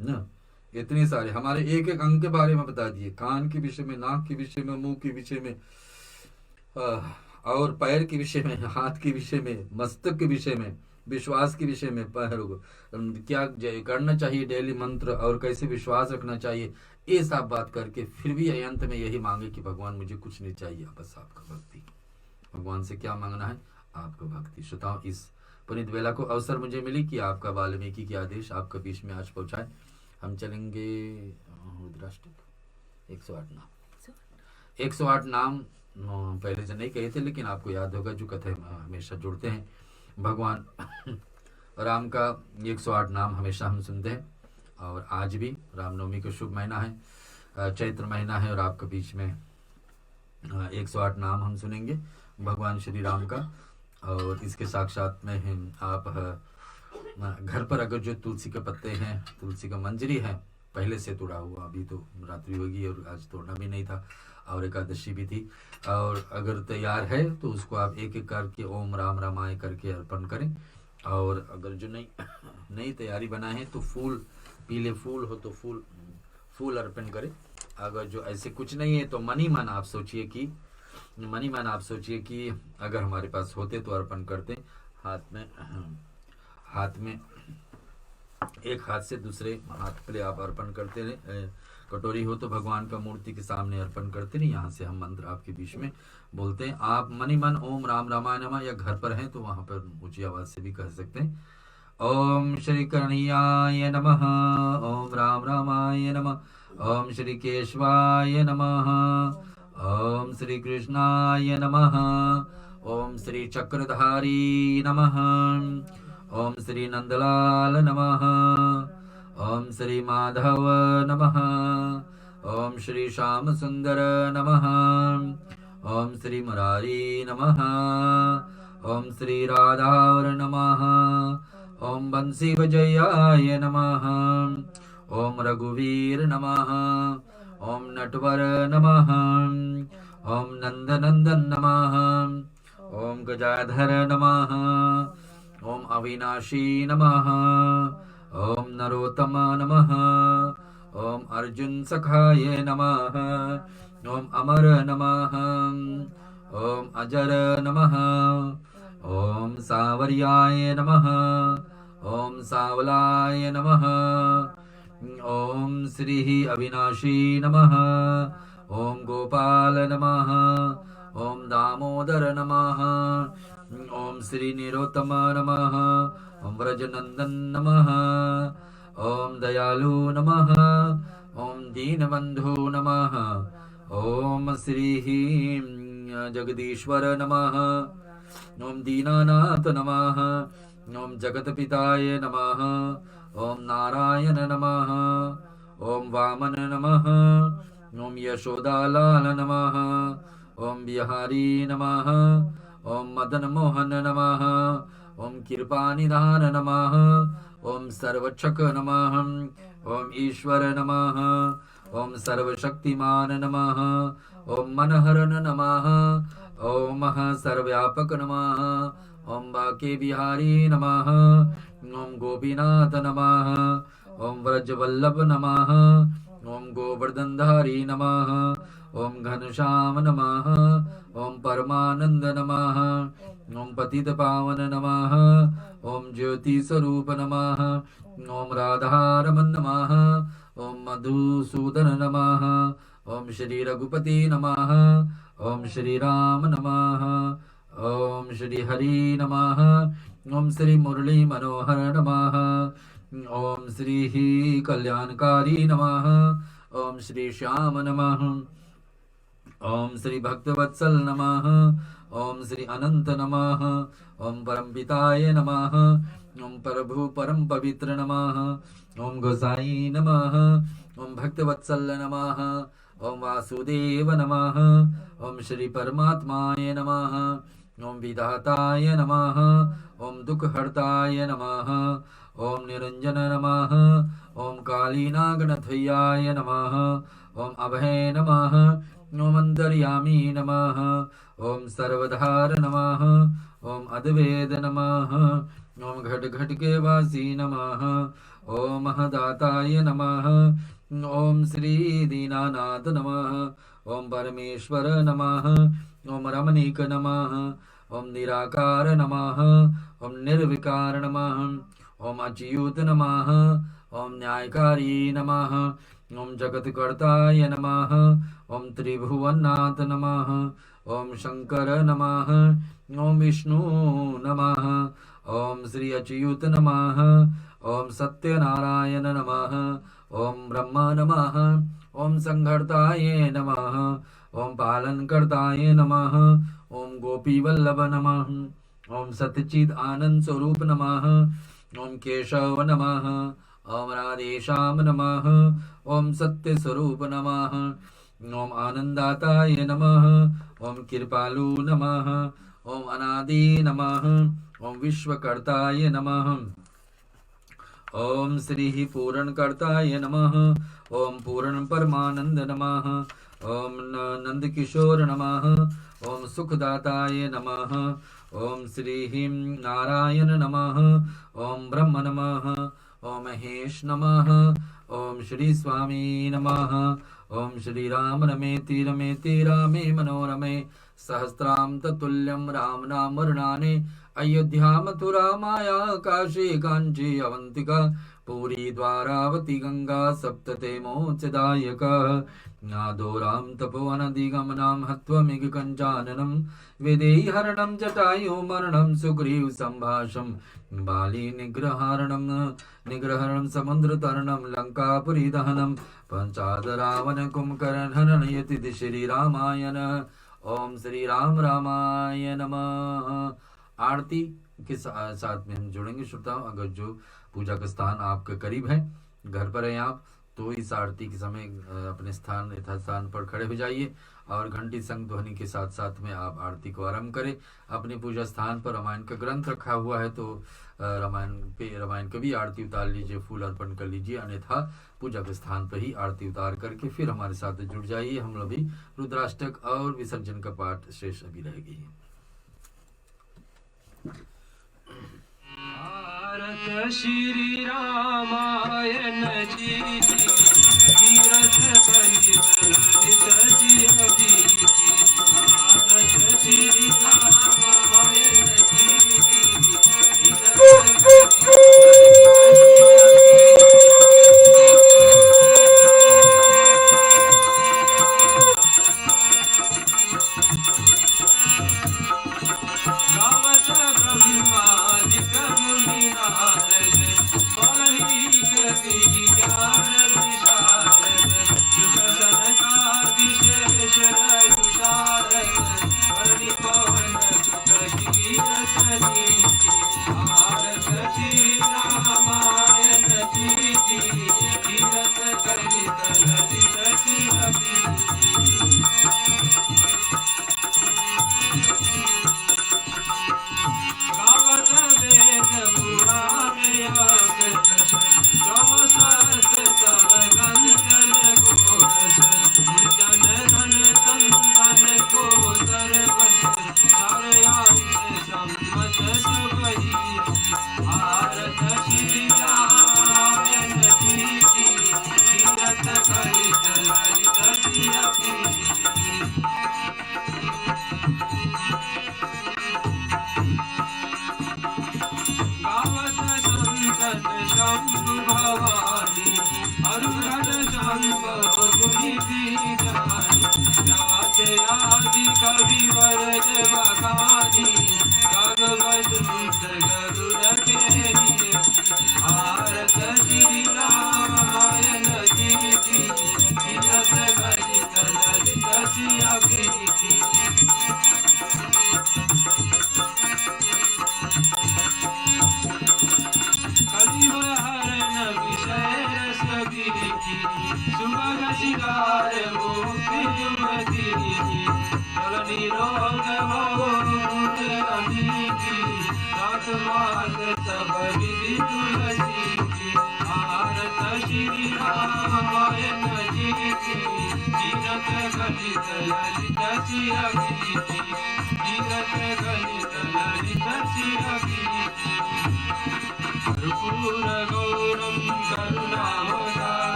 ना, इतने सारे हमारे एक एक अंग के बारे में बता दिए, कान के विषय में, नाक के विषय में, मुंह के विषय में, और पैर के विषय में, हाथ के विषय में, मस्तक के विषय में, विश्वास के विषय में, पैर क्या करना चाहिए डेली मंत्र, और कैसे विश्वास रखना चाहिए, ये सब बात करके फिर भी अंत में यही मांगे कि भगवान मुझे कुछ नहीं चाहिए, बस आपका भक्ति। भगवान से क्या मांगना है? आपका भक्ति। श्रोताओं, इस पुनीत वेला को अवसर मुझे मिली कि आपका वाल्मीकि के आदेश आपके बीच में आज पहुँचाए। हम चलेंगे रुद्राष्टक 108 नाम। 108 नाम पहले से नहीं कहे थे, लेकिन आपको याद होगा, जो कथा हमेशा जुड़ते हैं। भगवान राम का 108 नाम हमेशा हम सुनते हैं, और आज भी रामनवमी का शुभ महीना है, चैत्र महीना है, और आपके बीच में 108 नाम हम सुनेंगे भगवान श्री राम का। और इसके साक्षात में हम आप घर पर अगर जो तुलसी के पत्ते हैं, तुलसी का मंजरी है, पहले से तोड़ा हुआ, अभी तो रात्रि होगी और आज तोड़ना भी नहीं था और एकादशी भी थी, और अगर तैयार है तो उसको आप एक एक करके ओम राम रामाय करके अर्पण करें। और अगर जो नई तैयारी बनाए हैं तो फूल, पीले फूल हो तो फूल अर्पण करें। अगर जो ऐसे कुछ नहीं है तो मनी मन आप सोचिए कि अगर हमारे पास होते तो अर्पण करते। हाथ में एक हाथ से दूसरे हाथ पे आप अर्पण करते रहे। कटोरी हो तो भगवान का मूर्ति के सामने अर्पण करते रहे। यहाँ से हम मंत्र आपके बीच में बोलते हैं। आप मनी मन ओम राम रामाय नमः, या घर पर हैं तो वहाँ पर ऊंची आवाज से भी कह सकते हैं। ओम श्री कन्हैयाय नमः, ओम राम रामाय नमः, ओम श्री केशवाय नमः, ओम श्री कृष्णाय नमः, ओम श्री चक्रधारी नमः, ओम श्री नंदलाल नमः, ओम श्री माधव नमः, ओम श्री श्याम सुंदर नमः, ओम श्री मुरारी नमः, ओम श्री राधावर नमः, ओम बंसी विजयाय नमः, ओम रघुवीर नमः, ओम नटवर नमः, ओम नंदनंदन नमः, ओम गजाधर नमः, ओम अविनाशी नमः, ओम नरोत्तम नमः, ओम अर्जुन सखाय नमः, ओम अमर नमः, ओम अजर नमः, ओम सावर्याय नमः, ओम सावलाय नमः, ओम श्री अविनाशी नमः, ओम गोपाल नमः, ओम दामोदर नमः, ओम श्री निरोत्तम नमः, ओम व्रजनंदन नमः, ओम दयालु नमः, ओम दीनबंधु नमः, ओम श्री जगदीश्वर नमः, ओम दीनानाथ नमः, ओम जगतपिताय नमः, ओम नारायण नमः, ओम वामन नमः, ओम यशोदालाल नमः, ओम बिहारी नमः, ओम मदन मोहन नमः, ओम कृपानिधान नमः, ओम सर्वक्षक नमः, ओम ईश्वर नमः, ओम सर्वशक्तिमान नमः, ओम मनहरन नमः, ओम सर्वव्यापक नमः, ओम बाके बिहारी नमः, ओम गोपीनाथ नमः, ओम व्रजवल्लभ नमः, ओम गोवर्धनधारी नमः, ओम घनश्याम नमः, ओम परमानंद नमः, ओम पतित पावन नमः, ओम ज्योति स्वरूप नमः, ओम राधारमन नमः, ओम मधुसूदन नमः, ओम श्री रघुपति नमः, ओम श्री राम नमः, ओम श्री हरि नमः, ओम श्री मुरली मनोहर नमः, ओम श्री कल्याणकारी नमः, ओम श्री श्याम नमः, ओम श्री भक्तवत्सल नमः, ओम श्री अनंत नमः, ओम परमपिताय नमः, ओम प्रभु परम पवित्र नमः, ओम गोसाई नमः, ओम भक्तवत्सल नमः, ओम वासुदेव नमः, ओम श्री परमात्माय नमः, ओम विधाताय नमः, ओम दुःखहर्ताय नमः, ओम निरंजन नमः, ओम कालीनागनाथाय नमः, ओम अभय नमः, ओम अंतर्यामी नमः, ओम सर्वधार नमः, ओम अद्वैत नमः, ओम घट घट के वासी नमः, ओम महदाताय नमः, ओम श्री दीनानाथ नमः, ओम परमेश्वर नमः, ओम रमणीक नमः, ओम निराकार नमः, ओम निर्विकार नमः, ओम अच्युत नमः, ओम न्यायकारी नमः, ओम जगत्कर्ताय नमः। ओम त्रिभुवननाथ नमः। ओम शंकर नमः। ओम विष्णु नमः। ओम श्री अच्युत नमः। ओम सत्यनारायण नमः। ओम ब्रह्म नमः। ओम संघर्ताय नमः। ओम पालनकर्ताय नमः। ओम गोपी वल्लभ नमः। ओम सच्चिद आनंद स्वरूप नमः। ओम केशव नमः। ओम राधेश्याम नमः। ओम सत्य स्वरूप नमः। ओम आनंदाताय नमः। ओम कृपालु नमः। ओम अनादि नमः। ओम विश्वकर्ताय नमः। ओम श्री पूरणकर्ताय नमः। ओम पूर्ण परमानंद नमः। ओम नंद किशोर नमः। ओम सुखदाताय नमः। ओम श्री नारायण नमः। ओम ब्रह्म नमः। ओम महेश नमः। ओम श्री स्वामी नमः। ओम श्री राम रमेति रमेति रामे मनोरमे सहस्राम ततुल्यम राम नाम वर्णाने अयोध्या मथुरा माया काशी कांची अवंतिका पूरी द्वारावती गंगा सप्तते मोक्षदायक नादो राम तपोवन दिगमनाम हत्वमिग कंचाननम वेदेहि हरणम जटायु मरणम सुग्रीव संभाषम बाली निग्रहणम समुद्र तरणम लंकापुरी दहनम पंचाद रावण कुंभकर्ण हरण यति श्री रामायण। ओम श्री राम रामाय नमः। आरती के साथ में हम जुड़ेंगे श्रोताओं। अगर जो पूजा का स्थान आपके करीब है, घर पर हैं आप, तो इस आरती के समय अपने स्थान यथास्थान पर खड़े हो जाइए और घंटी संग ध्वनि के साथ साथ में आप आरती को आरंभ करें। अपने पूजा स्थान पर रामायण का ग्रंथ रखा हुआ है तो रामायण का भी आरती उतार लीजिए, फूल अर्पण कर लीजिए, अन्यथा पूजा के स्थान पर ही आरती उतार करके फिर हमारे साथ जुड़ जाइए। हम लोग भी रुद्राष्टक और विसर्जन का पाठ शेष अभी रहेगी। भारत श्री रामायण जी तीरथ बलित ललित जी अभी भारत श्री रामायण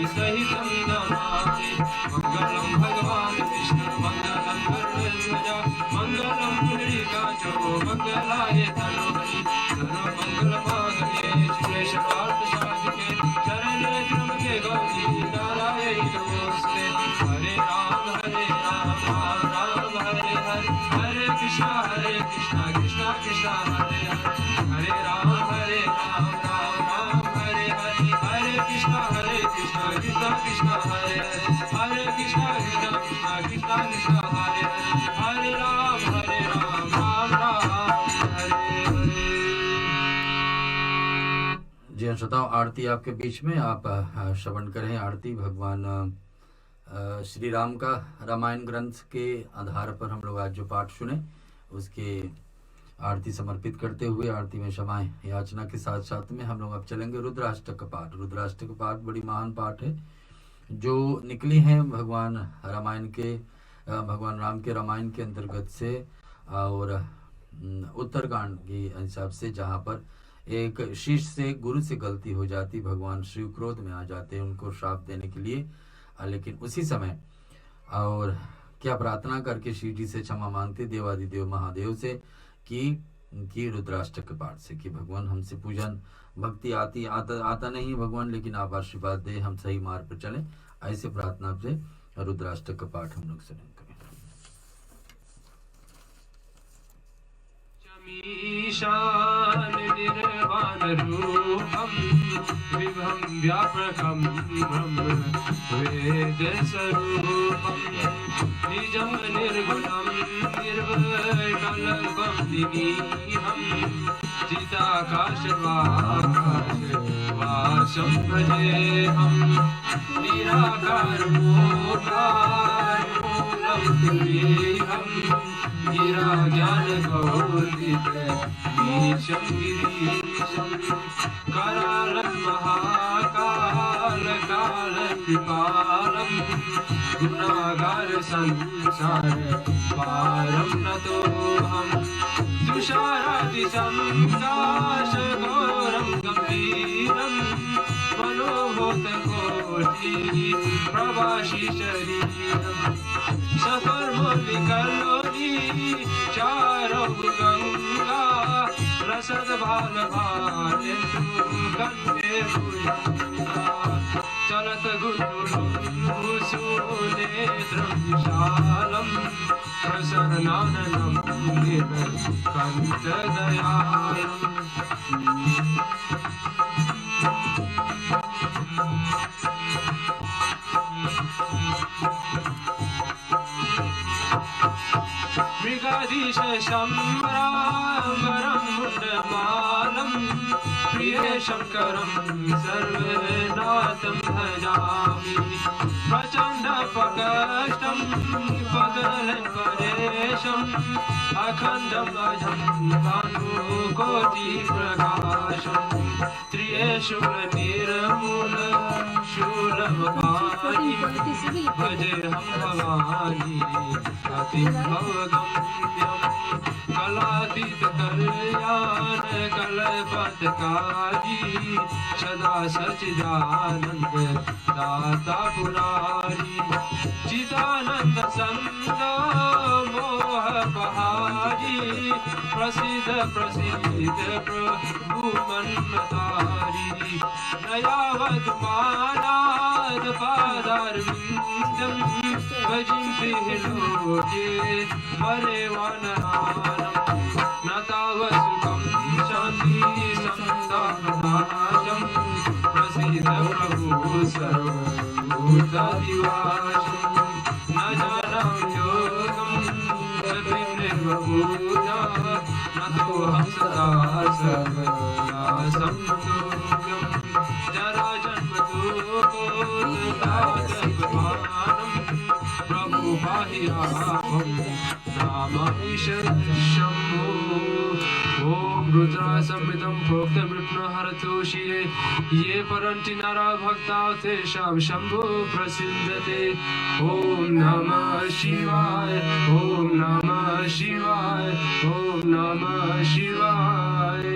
सहितं नमामि। मंगलम भगवान विष्णु मंगलम गरुड़ध्वज हरे राम राम राम हरे हरे, हरे कृष्णा कृष्णा कृष्णा हरे हरे, हरे राम राम राम हरे हरे, हरे कृष्णा कृष्णा कृष्णा हरे हरे, हरे कृष्णा कृष्णा कृष्णा हरे हरे, हरे राम राम राम हरे हरे। जी हाँ श्रोताओं, आरती आपके बीच में आप श्रवण करें। आरती भगवान श्री राम का रामायण ग्रंथ के आधार पर हम लोग आज जो पाठ सुने उसके आरती समर्पित करते हुए आरती में क्षमा याचना के साथ साथ में हम लोग अब चलेंगे रुद्राष्टक का पाठ। रुद्राष्टक का पाठ बड़ी महान पाठ है जो निकली है भगवान रामायण के भगवान राम के रामायण के अंतर्गत से और उत्तरकांड के हिसाब से, जहाँ पर एक शिष्य से गुरु से गलती हो जाती, भगवान शिव क्रोध में आ जाते हैं उनको श्राप देने के लिए, लेकिन उसी समय और क्या प्रार्थना करके शिव जी से क्षमा मांगते देवादिदेव महादेव से कि रुद्राष्टक के पाठ से कि भगवान हमसे पूजन भक्ति आता नहीं भगवान, लेकिन आप आशीर्वाद दे हम सही मार्ग पर चलें। ऐसे प्रार्थना से रुद्राष्टक का पाठ हम लोग सुनेंगे। ईशान निर्वाण रूपम विभम व्यापकम ब्रह्म वेद स्वरूपम निजम निर्गुणम निर्विकल्पम दिनीहम चिदाकाशवासं भजेहम निराकार मूलम तुरीहम गिरा ज्ञान गौरित ईशं गिरीशं करालं महाकाल काल कृपालं गुणागार संसार पारं नतोऽहं तुषारादिशं दाशघोरं गम्भीरं मनोभूतकोटि प्रभाषि शरीरम् सफर्मलिकलोनी चारो गंगा रसद भाल भालेन्दु कंठे भुजंगा चलत गुंडुलं भूषुनेत्रं विशालं प्रसन्नाननं नीलकण्ठदयालम्। मृगाधीश शम्बराम्बरं मुण्डमालं प्रिय शङ्करं सर्वनाथं भजामि प्रचण्ड प्रकष्टं पगलं परेशम् अखण्डं अजं भानुकोटिप्रकाशम् त्रियशूलनिर्मूल शूलमपाणि भजेऽहं भवानी अतिभवगम्यं कलातीत कल्याण कल्पतकारी सदा सच्चिदानन्द दाता पुरारी चिदानन्द सन्त मोहपहारी प्रसिद्ध प्रभु मन्मतारी नयावद् पादात् पादारविन्दं भजन्ति लोके वरेवानहारम् न तावत् सुखं शान्ति सन्दानम् प्रसीद प्रभु सर्वभूतादिवासम् न जानामि योगं सर्वभूता न तोऽहं सदा सर्वदा संयोगम् जराजन्मदुःखो प्रभु बाहिराहं नामामि शम्भो। ॐ रुद्रासंहितं प्रोक्तं विष्णुहरतोषिये ये परन्ति नरा भक्ता तेषां शम्भो प्रसिद्धते। ॐ नमः शिवाय ॐ नमः शिवाय ॐ नमः शिवाय।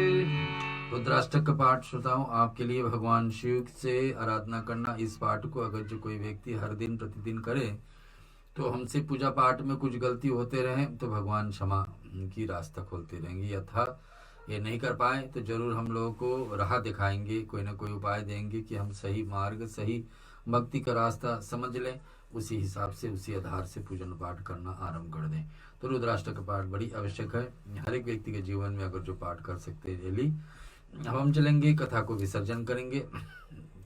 रुद्राष्टक का पाठ श्रोताओं आपके लिए भगवान शिव से आराधना करना। इस पाठ को अगर जो कोई व्यक्ति हर दिन प्रतिदिन करे तो हमसे पूजा पाठ में कुछ गलती होते रहे तो भगवान क्षमा की रास्ता खोलते रहेंगे, यथा ये नहीं कर पाए तो जरूर हम लोगों को राह दिखाएंगे, कोई ना कोई उपाय देंगे कि हम सही मार्ग सही भक्ति का रास्ता समझ लें उसी हिसाब से उसी आधार से पूजन पाठ करना आरंभ कर दें। तो रुद्राष्टक का पाठ बड़ी आवश्यक है हर एक व्यक्ति के जीवन में, अगर जो पाठ कर सकते हैं डेली। अब हम चलेंगे, कथा को विसर्जन करेंगे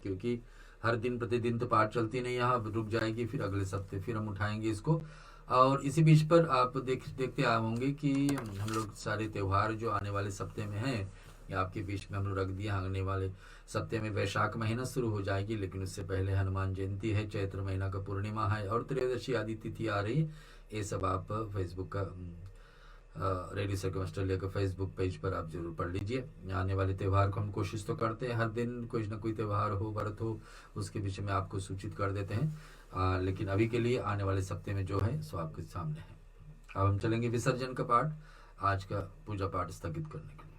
क्योंकि हर दिन प्रतिदिन तो पाठ चलती नहीं, यहाँ रुक जाएगी, फिर अगले सप्ते फिर हम उठाएंगे इसको। और इसी बीच पर आप देखते आए होंगे कि हम लोग सारे त्यौहार जो आने वाले सप्ते में हैं या आपके बीच में हम लोग रख दिया। आने वाले सप्ते में वैशाख महीना शुरू हो जाएगी, लेकिन उससे पहले हनुमान जयंती है, चैत्र महीना का पूर्णिमा है और त्रयोदशी आदि तिथि आ रही। ये सब आप फेसबुक का रेडियो सर्कल ऑस्ट्रेलिया का फेसबुक पेज पर आप जरूर पढ़ लीजिए। आने वाले त्यौहार को हम कोशिश तो करते हैं हर दिन कोई ना कोई त्यौहार हो, व्रत हो, उसके विषय में आपको सूचित कर देते हैं। लेकिन अभी के लिए आने वाले सप्ते में जो है सो आपके सामने है। अब हम चलेंगे विसर्जन का पाठ, आज का पूजा पाठ स्थगित करने के लिए।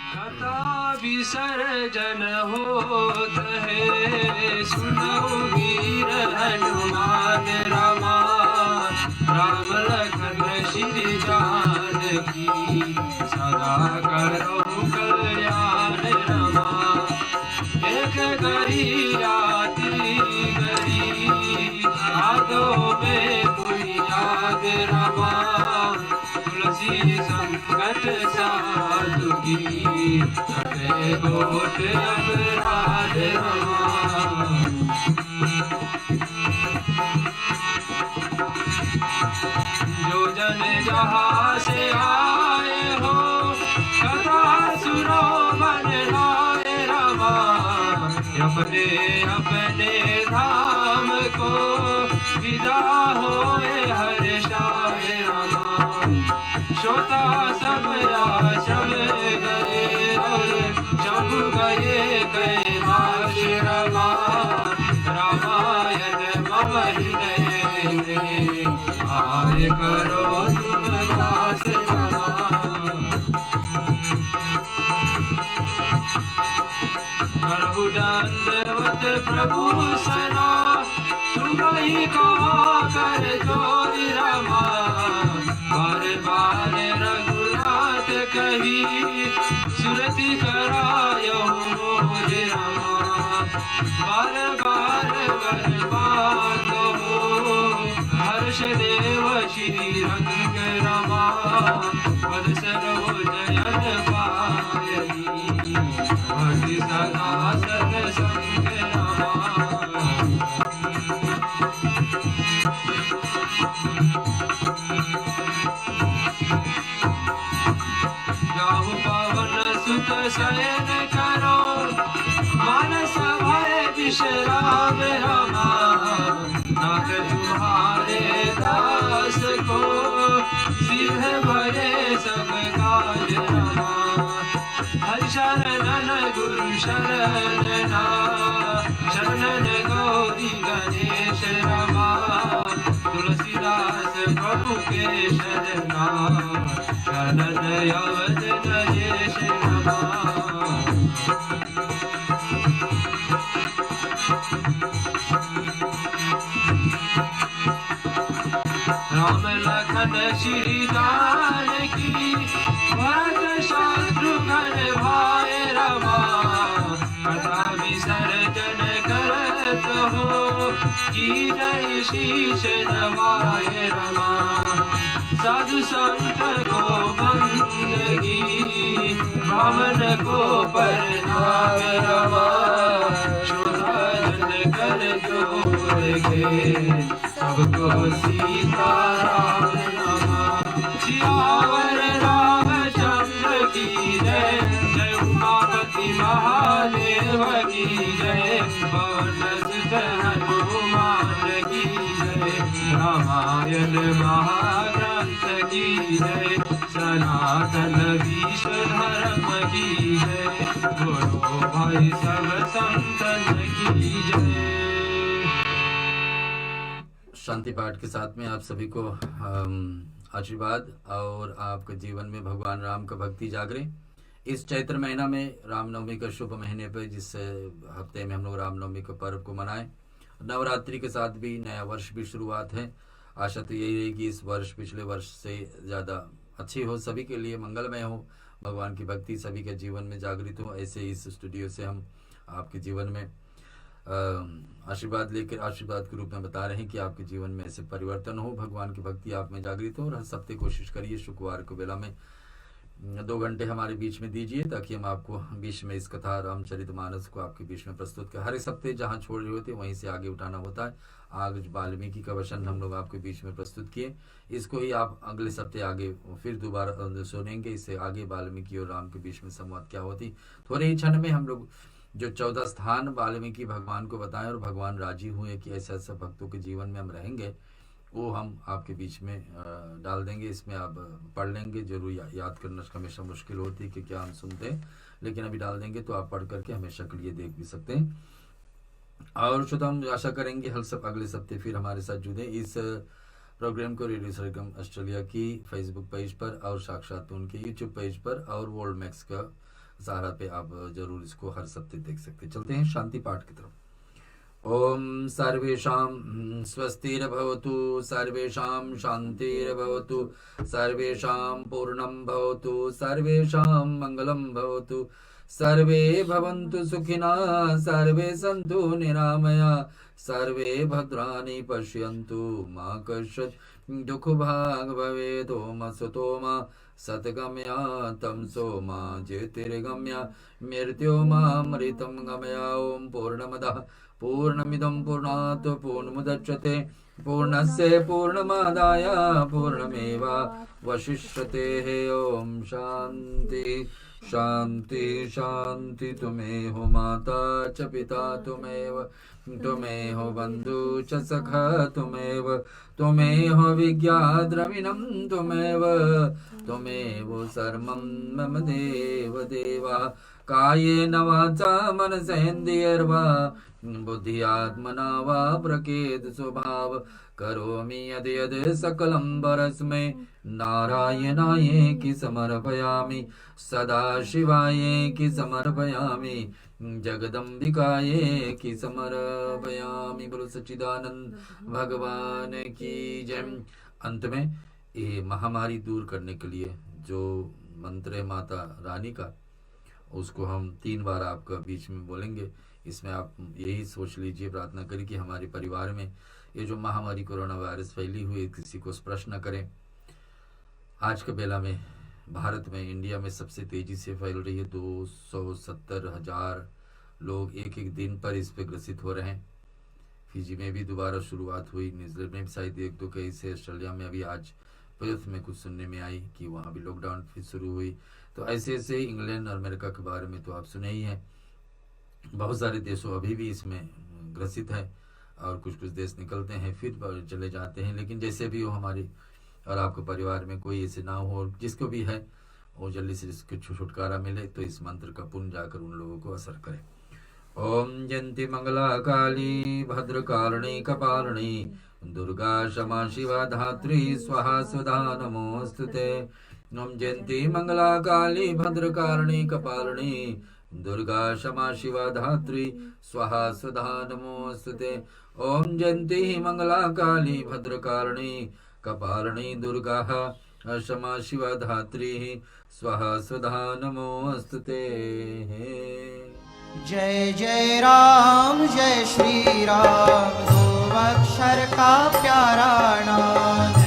कथा विसर्जन होत है, सुनो वीर हनुमान रामा, राम लखन श्री जानकी, सदा करो कल्याण रमा। एक गरी रात्रि गरी, यादों में कोई याद रमा, तुलसी संकट साधु की, कटे गोट अपराध रमा। जो जन जहाँ से आए हो, कथा सुनो मन लाए रमा, अपने अपने धाम को विदा होए हर्षाए रमा। श्रोता सब आश्रम गए और शंभु गए कैलाश रमा, रामायण मम हृदय में आय करो तुम दास रमा। करहु दंडवत प्रभु सना, तुम ही कहा कर जोरि रमा, बार बार रघुनाथ कही, सुरति करायो मोर रमा। बार बार बरबाद हो, हर्ष देव श्री रंग रमा, पद सरोजन पायनी, भक्ति सदा सत्संग रमा। जाहु पवन सुत शयन करो, मानस भय विश्राम रमा, नाथ तुम्हारे दास को, सिद्ध भये सब काज रमा। हरि शरणन गुरु शरणना, शरणन गौरी गणेश रमा, तुलसीदास प्रभु के शरणा, शरण अवध नरेश रमा। राम लखन श्री जानकी, भरत शत्रुघ्न भाई रमा, कथा विसर्जन करत हो, की जय शीश नवाय रमा। साधु संत को बंदगी, ब्राह्मण को प्रणाम रमा, शोधा जन कर जोर के, सबको सीताराम नमा। सियावर रामचंद्र की जय, जय उमापति महादेव की जय, पवन सुत हनुमान की जय, रामायण महाग्रंथ की जय, सनातन विश्व धर्म की जय, बोलो भाई सब संतन की जय। शांति पाठ के साथ में आप सभी को आशीर्वाद और आपके जीवन में भगवान राम का भक्ति जागरे। इस चैत्र महीना में रामनवमी का शुभ महीने पर, जिस हफ्ते में हम लोग रामनवमी के पर्व को मनाएं, नवरात्रि के साथ भी नया वर्ष भी शुरुआत है। आशा तो यही रही कि इस वर्ष पिछले वर्ष से ज़्यादा अच्छी हो, सभी के लिए मंगलमय हो, भगवान की भक्ति सभी के जीवन में जागृत हो। ऐसे इस स्टूडियो से हम आपके जीवन में आशीर्वाद लेकर आशीर्वाद के रूप में बता रहे हैं कि आपके जीवन में ऐसे परिवर्तन हो, भगवान की भक्ति आप में जागृत हो। और हर हफ्ते कोशिश करिए शुक्रवार को बेला में 2 घंटे हमारे बीच में दीजिए, ताकि हम आपको बीच में इस कथा रामचरितमानस को आपके बीच में प्रस्तुत कर, हर इस हफ्ते जहाँ छोड़ रहे होते वहीं से आगे उठाना होता है। आज वाल्मीकि का वचन हम लोग आपके बीच में प्रस्तुत किए, इसको ही आप अगले हफ्ते आगे फिर दोबारा सुनेंगे। इससे आगे वाल्मीकि और राम के बीच में संवाद क्या होती, थोड़े ही क्षण में हम लोग जो 14 स्थान वाल्मीकि भगवान को बताएं और भगवान राजी हुए कि ऐसे ऐसे भक्तों के जीवन में हम रहेंगे, वो हम आपके बीच में डाल देंगे। इसमें आप पढ़ लेंगे, जरूर याद करना हमेशा मुश्किल होती है कि क्या हम सुनते हैं, लेकिन अभी डाल देंगे तो आप पढ़ करके हमेशा के लिए देख भी सकते हैं। और श्रोता हम आशा करेंगे अगले हफ्ते फिर हमारे साथ जुड़े। इस प्रोग्राम को रेडियो सरगम ऑस्ट्रेलिया की फेसबुक पेज पर और साक्षात उनके यूट्यूब पेज पर और वर्ल्ड मैक्स का सहारा पे आप जरूर इसको हर हफ्ते देख सकते। चलते हैं शांति पाठ की तरफ। ओम सर्वेषां स्वस्तिर्भवतु, सर्वेषां शान्तिर्भवतु, सर्वेषां पूर्णं भवतु, सर्वेषां मंगलं भवतु, सर्वे भवन्तु सुखिनः, सर्वे सन्तु निरामया, सर्वे भद्राणि पश्यन्तु मा कश्चित् दुःखभाग् भवेत्। ओम असतो मा सद्गमया तमसो मा ज्योतिर्गमया, मृत्योर्मामृतं गमया। ओम पूर्णमदः पूर्णमिदं पूर्णात् पूर्णमुदच्यते, पूर्णस्य पूर्णमादाय पूर्णमेवावशिष्यते। ओम शांति शांति शांति। तुम्हें हो माता च पिता तुमेव, तुम्हें हो बंधु च सखा तुमेव, तुम्हें हो विज्ञा द्रविणं तुमेव, तुमेव सर्वं मम देव देवा। कायेन वाचा मनसेन्द्रियैर्वा बुद्ध्यात्मना वा प्रकृत स्वभाव, करोमि यद् यद् सकलं परस्मै नारायणाय समर्पयामि, सदा शिवाय समर्पयामि, जगदम्बिकाये समर्पयामि। बोलो सच्चिदानंद भगवान की जय। अंत में ये महामारी दूर करने के लिए जो मंत्र है माता रानी का, उसको हम 3 बार आपका बीच में बोलेंगे। इसमें आप यही सोच लीजिए, प्रार्थना करिए कि हमारे परिवार में ये जो महामारी कोरोना वायरस फैली हुई है किसी को स्पर्श न करें। आज के बेला में भारत में, इंडिया में सबसे तेजी से फैल रही है। 270,000 लोग एक एक दिन पर इस पे ग्रसित हो रहे हैं। फिजी में भी दोबारा शुरुआत हुई, न्यूजीलैंड में भी शायद 1-2 केस है, ऑस्ट्रेलिया में अभी आज पर्थ में कुछ सुनने में आई कि वहाँ भी लॉकडाउन फिर शुरू हुई। तो ऐसे ऐसे इंग्लैंड और अमेरिका के बारे में तो आप सुने ही हैं। बहुत सारे देशों अभी भी इसमें ग्रसित है और कुछ कुछ देश निकलते हैं फिर चले जाते हैं। लेकिन जैसे भी हो, हमारी और आपके परिवार में कोई ऐसे ना हो, जिसको भी है वो जल्दी से इसको छुटकारा मिले, तो इस मंत्र का पुण्य जाकर उन लोगों को असर करे। ओम जयंती मंगला काली भद्रकालिनी कपालिनी, दुर्गा क्षमा शिवा धात्री स्वाहा स्वधा नमोस्तुते। ओम जयंती मंगला काली भद्रकालिनी कपालिनी, दुर्गा क्षमा शिवा धात्री स्वाहा स्वधा नमोस्तुते। ओम जयंती मंगला काली भद्रकालिनी कपालिनी, दुर्गा क्षमा शिवा धात्री स्वाहा स्वधा नमोस्तुते। जय जय राम जय श्री राम, 2 अक्षर का प्यारा नाम।